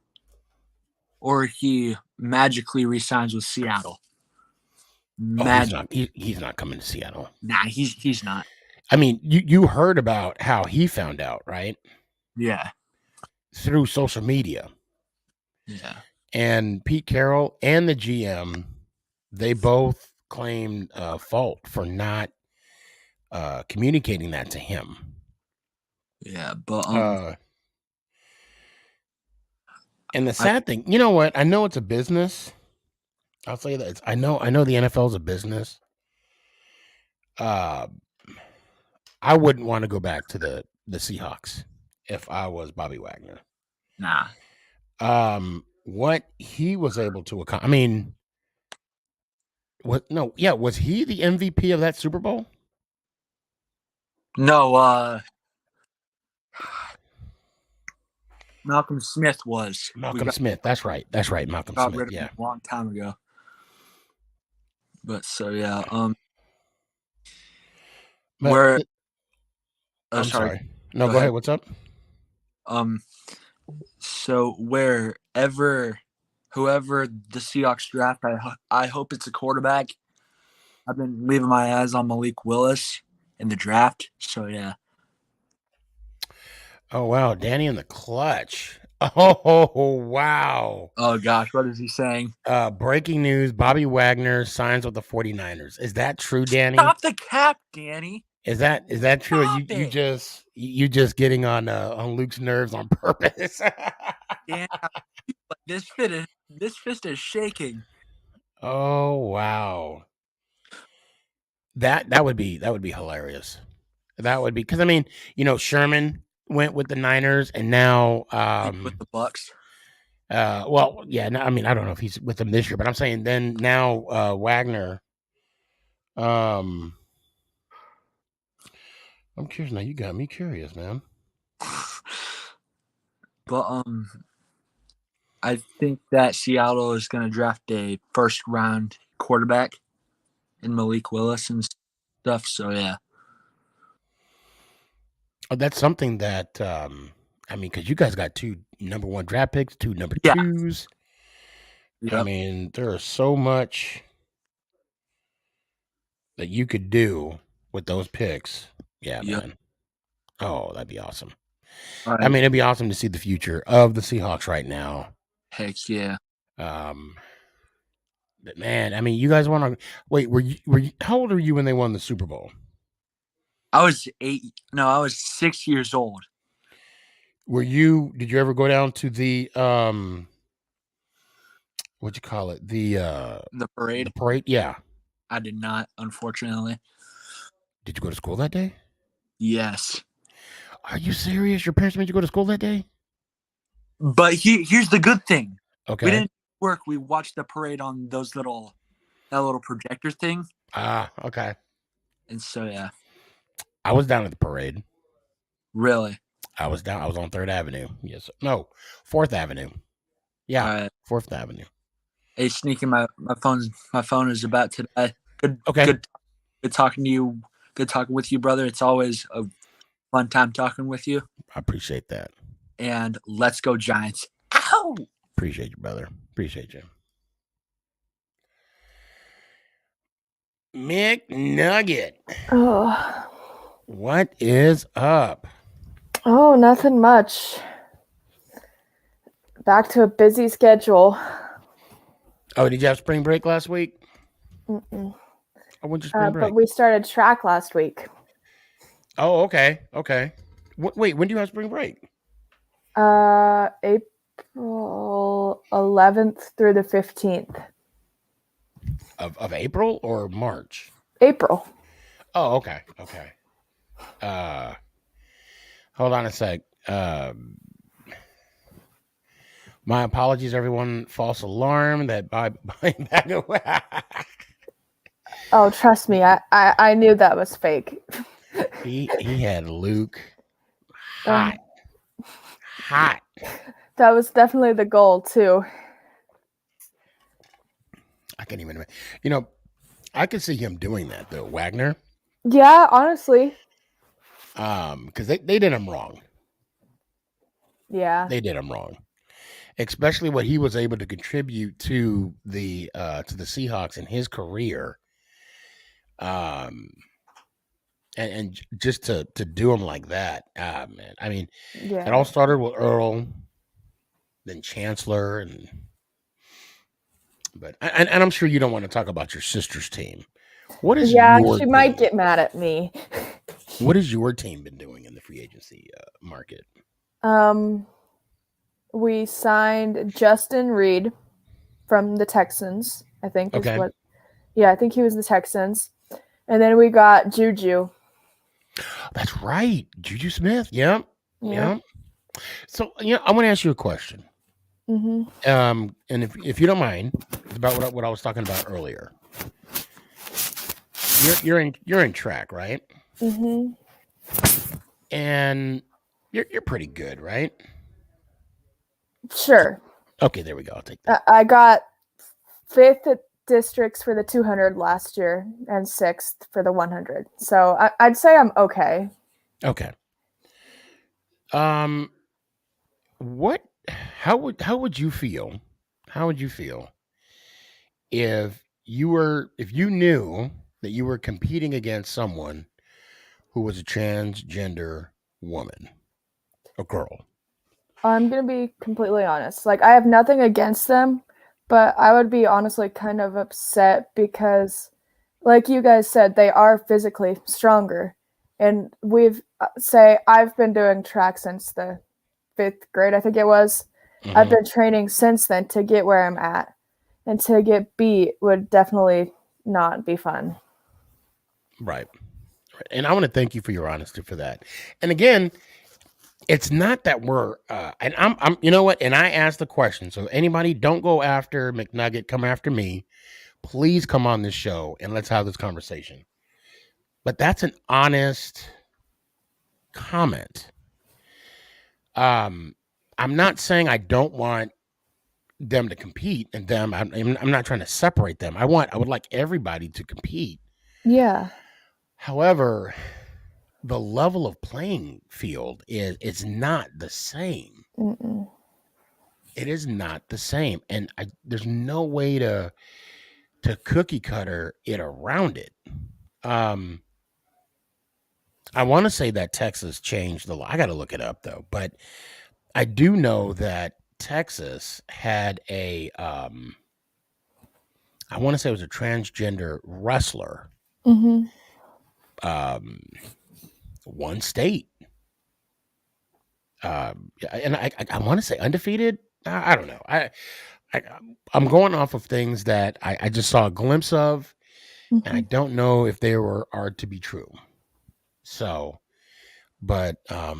or he magically resigns with Seattle. He's not coming to Seattle. Nah, he's not. I mean, you heard about how he found out, right? Yeah. Through social media. Yeah. And Pete Carroll and the GM, they both claimed fault for not communicating that to him. Yeah, but and the sad thing, you know what? I know it's a business. I'll say that I know the NFL is a business. I wouldn't want to go back to the Seahawks if I was Bobby Wagner. Nah. What he was able to accomplish. I mean, was he the MVP of that Super Bowl? No, Malcolm Smith was. Malcolm Smith. That's right. Malcolm Smith. Yeah. A long time ago. But so yeah. I'm sorry. No, go ahead. What's up? So whoever the Seahawks draft, I hope it's a quarterback. I've been leaving my eyes on Malik Willis in the draft. So yeah. Oh wow, Danny in the clutch. Oh wow. Oh gosh, what is he saying? Breaking news, Bobby Wagner signs with the 49ers. Is that true, Danny? Stop the cap, Danny. Is that true? You just getting on Luke's nerves on purpose. Danny, this fist is shaking. Oh wow. That would be hilarious. That would be, because I mean, Sherman went with the Niners, and now with the Bucks. Well, yeah. No, I mean, I don't know if he's with them this year, but I'm saying then now Wagner. I'm curious now. You got me curious, man. But I think that Seattle is going to draft a first round quarterback in Malik Willis and stuff. So yeah. Oh, that's something that I mean, because you guys got 2 number 1 draft picks, 2 number 2s. Yep. I mean, there is so much that you could do with those picks. Yeah, man. Oh, that'd be awesome. Right. I mean, it'd be awesome to see the future of the Seahawks right now. Heck yeah. But man, I mean, you guys want to wait? Were you? How old were you when they won the Super Bowl? I was 6 years old. Did you ever go down to the what'd you call it? The parade. The parade, yeah. I did not, unfortunately. Did you go to school that day? Yes. Are you serious? Your parents made you go to school that day? But here's the good thing. Okay. We didn't work. We watched the parade on that little projector thing. Okay. And so yeah. I was down at the parade. Really? I was on 3rd Avenue. Yes. No, 4th Avenue. Yeah. 4th Avenue. Hey, Sneaky, my phone is about to die. Good talking to you. Good talking with you, brother. It's always a fun time talking with you. I appreciate that. And let's go Giants. Ow! Appreciate you, brother. Appreciate you. McNugget. Oh. What is up? Oh, nothing much. Back to a busy schedule. Oh, did you have spring break last week? Mm-mm. I went to spring break. But we started track last week. Oh, okay. Okay. Wait, when do you have spring break? April 11th through the 15th. Of April or March? April. Oh, okay. Hold on a sec. My apologies, everyone. False alarm that by back away. Oh, trust me, I knew that was fake. He had Luke hot. That was definitely the goal too. I can't even. You know, I could see him doing that though, Wagner. Yeah, honestly. Because they did him wrong. Yeah. They did him wrong. Especially what he was able to contribute to the Seahawks in his career. And just to do him like that, man. I mean, Yeah. it all started with Earl, then Chancellor, but I'm sure you don't want to talk about your sister's team. What is your she team? might get mad at me. What has your team been doing in the free agency market? We signed Justin Reed from the Texans, I think is what. Yeah, I think he was the Texans. And then we got Juju. That's right. Juju Smith. Yeah. So, I want to ask you a question. Mm-hmm. And if you don't mind, it's about what I was talking about earlier. You're in track, right? Mm-hmm. And you're pretty good, right? Sure. Okay, there we go. I'll take that. I got 5th at districts for the 200 last year and 6th for the 100. So I'd say I'm okay. Okay. How would you feel? How would you feel if you knew that you were competing against someone who was a transgender woman, a girl? I'm going to be completely honest. Like, I have nothing against them, but I would be honestly kind of upset because, like you guys said, they are physically stronger. And I've been doing track since the 5th grade, I think it was. Mm-hmm. I've been training since then to get where I'm at. And to get beat would definitely not be fun. Right. And I want to thank you for your honesty for that. And again, it's not that we're, and I'm, you know what? And I asked the question. So anybody, don't go after McNugget, come after me. Please come on this show and let's have this conversation. But that's an honest comment. I'm not saying I don't want them to compete and them. I'm not trying to separate them. I would like everybody to compete. Yeah. However, the level of playing field it's not the same. Mm-mm. It is not the same, and there's no way to cookie cutter it around it. I want to say that Texas changed the law. I got to look it up though, but I do know that Texas had a I want to say it was a transgender wrestler. Mm-hmm. One state. And I want to say undefeated. I don't know. I'm going off of things that I just saw a glimpse of, and I don't know if they are to be true. So, but I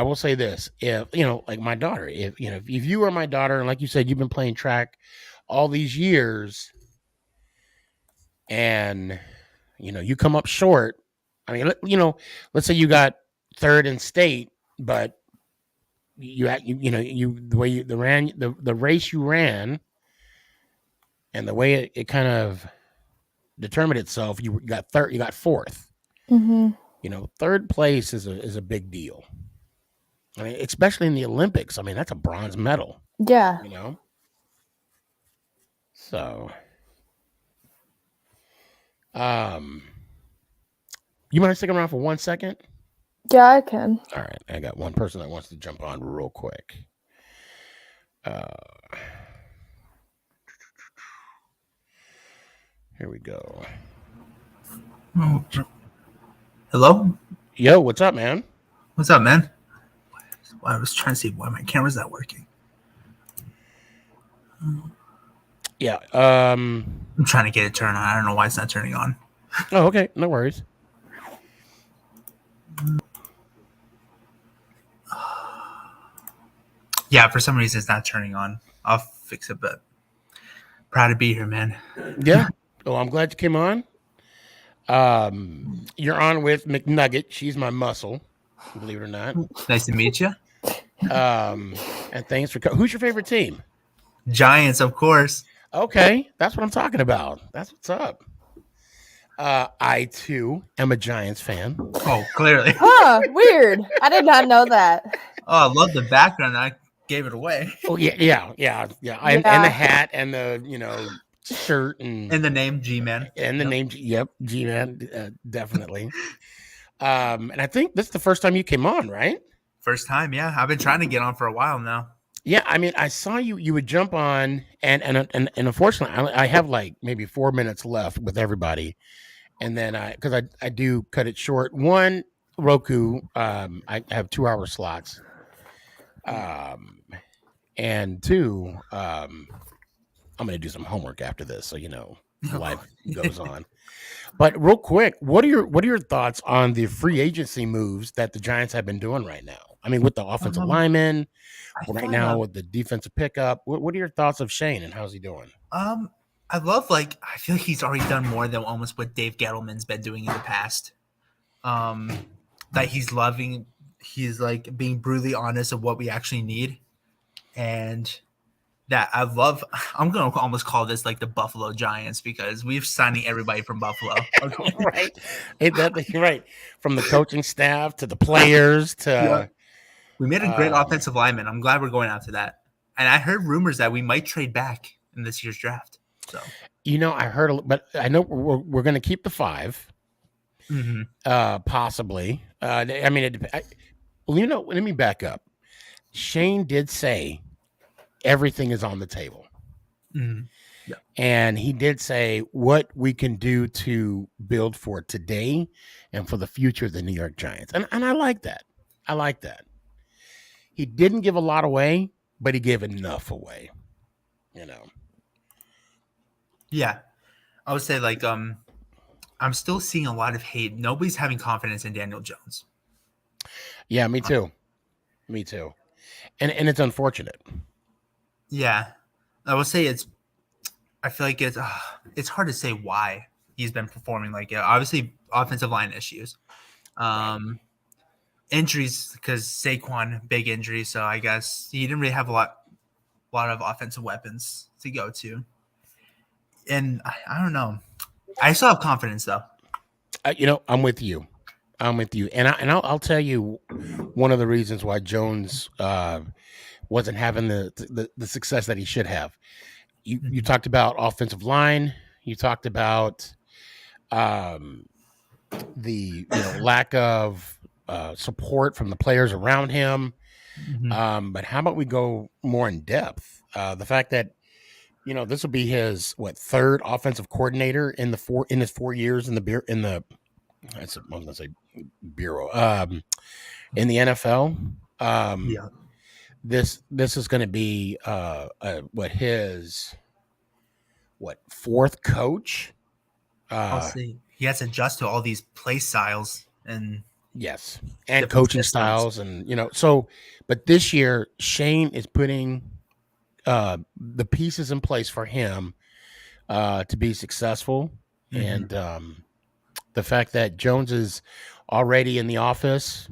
will say this: if like my daughter, if you were my daughter, and like you said, you've been playing track all these years, and you come up short. I mean, let's say you got 3rd in state, but the race you ran, and the way it kind of determined itself, you got 4th. Mm-hmm. 3rd place is a big deal. I mean, especially in the Olympics. I mean, that's a bronze medal. Yeah. So, you mind sticking around for 1 second? Yeah, I can. All right, I got one person that wants to jump on real quick. Here we go. Hello? Yo, what's up, man? What's up, man? Well, I was trying to see why my camera's not working. Yeah. I'm trying to get it turned on. I don't know why it's not turning on. Oh, okay. No worries. Yeah, for some reason it's not turning on. I'll fix it, but proud to be here, man. Yeah. Oh, I'm glad you came on. You're on with McNugget. She's my muscle, believe it or not. Nice to meet you. And thanks for who's your favorite team? Giants, of course. Okay, that's what I'm talking about. That's what's up. I too am a Giants fan. Oh, clearly. Huh, weird. I did not know that. Oh, I love the background. I gave it away. Oh yeah. And the hat and the shirt and the name G-Man. And the name G-Man, definitely. And I think this is the first time you came on, right? First time, yeah. I've been trying to get on for a while now. Yeah, I mean, I saw you would jump on, and unfortunately, I have like maybe 4 minutes left with everybody, and then because I do cut it short. One, Roku, I have 2 hour slots, and two, I'm gonna do some homework after this, so life goes on. But real quick, what are your thoughts on the free agency moves that the Giants have been doing right now? I mean, with the offensive linemen, right now with the defensive pickup. What are your thoughts of Shane and how's he doing? I love I feel like he's already done more than almost what Dave Gettleman's been doing in the past. That he's like being brutally honest of what we actually need, and that I'm going to almost call this like the Buffalo Giants because we've signing everybody from Buffalo. Okay. Right. You're right. From the coaching staff to the players to. Yeah. We made a great offensive lineman. I'm glad we're going out to that. And I heard rumors that we might trade back in this year's draft. So, I heard, but I know we're going to keep the 5. Mm-hmm. Possibly. I mean, let me back up. Shane did say everything is on the table. Mm-hmm. Yeah. And he did say what we can do to build for today and for the future of the New York Giants. And I like that. I like that. He didn't give a lot away, but he gave enough away. Yeah. I would say I'm still seeing a lot of hate. Nobody's having confidence in Daniel Jones. Yeah, me too. Me too. And it's unfortunate. Yeah. I would say I feel like it's hard to say why he's been performing like it. Obviously, offensive line issues. Injuries, because Saquon, big injury. So I guess he didn't really have a lot of offensive weapons to go to. And I don't know. I still have confidence, though. I'm with you. And I'll tell you one of the reasons why Jones wasn't having the success that he should have. You talked about offensive line. You talked about the lack of support from the players around him. Mm-hmm. But how about we go more in depth? The fact that this will be his third offensive coordinator in his 4 years in the NFL. This is going to be his fourth coach. I'll see. He has to adjust to all these play styles and yes, and coaching styles, and but this year Shane is putting the pieces in place for him to be successful. Mm-hmm. And the fact that Jones is already in the office,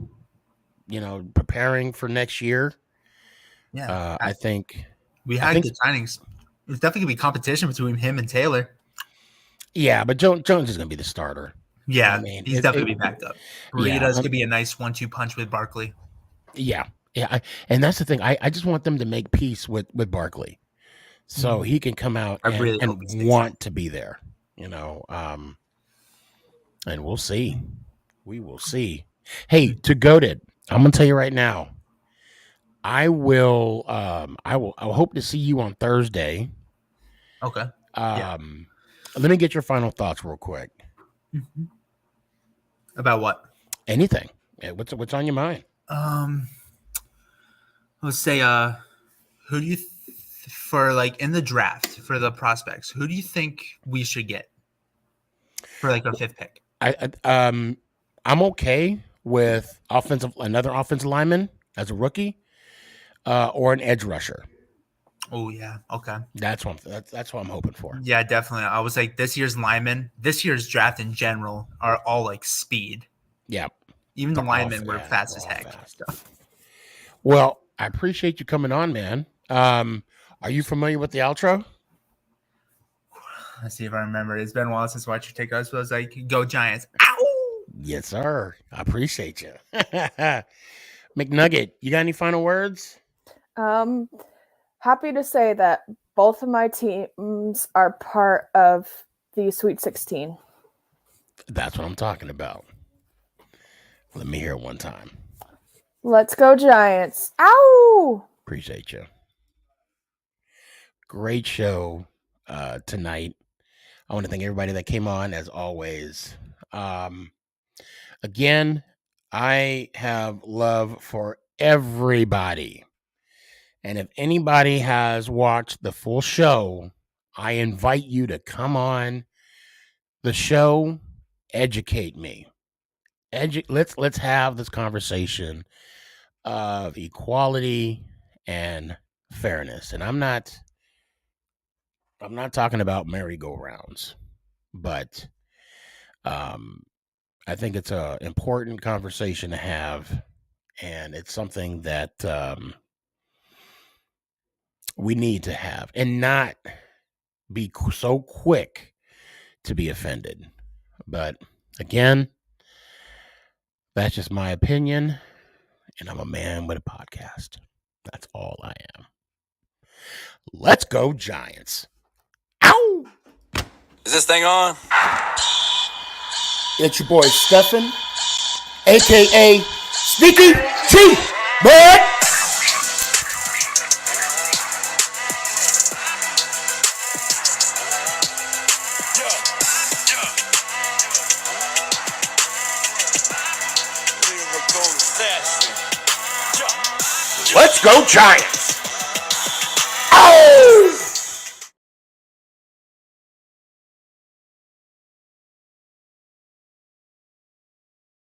preparing for next year. Yeah, I think we had good signings. There's definitely gonna be competition between him and Taylor. Yeah, but Jones is gonna be the starter. Yeah, he's definitely gonna be backed up. Burrito's gonna be a nice 1-2 punch with Barkley. Yeah. And that's the thing. I just want them to make peace with Barkley, so he can come out and want to be there. And we'll see. We will see. Hey, to Goated, I'm gonna tell you right now. I will hope to see you on Thursday. Okay. Let me get your final thoughts real quick. Mm-hmm. About what? Anything. What's on your mind? Let's say, who do you for like in the draft for the prospects? Who do you think we should get for like a 5th pick? I'm okay with another offensive lineman as a rookie, or an edge rusher. Oh yeah, okay. That's what I'm hoping for. Yeah, definitely. I was like, this year's draft in general are all like speed. Yeah, even the linemen were fast as heck. Well, I appreciate you coming on, man. Are you familiar with the outro? Let's see if I remember. It's been a while since I watched your TikToks, but I was like, "Go Giants!" Ow! Yes, sir. I appreciate you, McNugget. You got any final words? Happy to say that both of my teams are part of the Sweet 16. That's what I'm talking about. Let me hear it one time. Let's go Giants. Ow! Appreciate you. Great show tonight. I want to thank everybody that came on, as always. Again, I have love for everybody. And if anybody has watched the full show, I invite you to come on the show, educate me. Let's have this conversation of equality and fairness. And I'm not talking about merry-go-rounds, but I think it's an important conversation to have, and it's something that we need to have, and not be so quick to be offended. But again, that's just my opinion, and I'm a man with a podcast. That's all I am. Let's go Giants. Ow! Is this thing on? It's your boy Stefan, a.k.a. SneakyG, bud! Let's go Giants!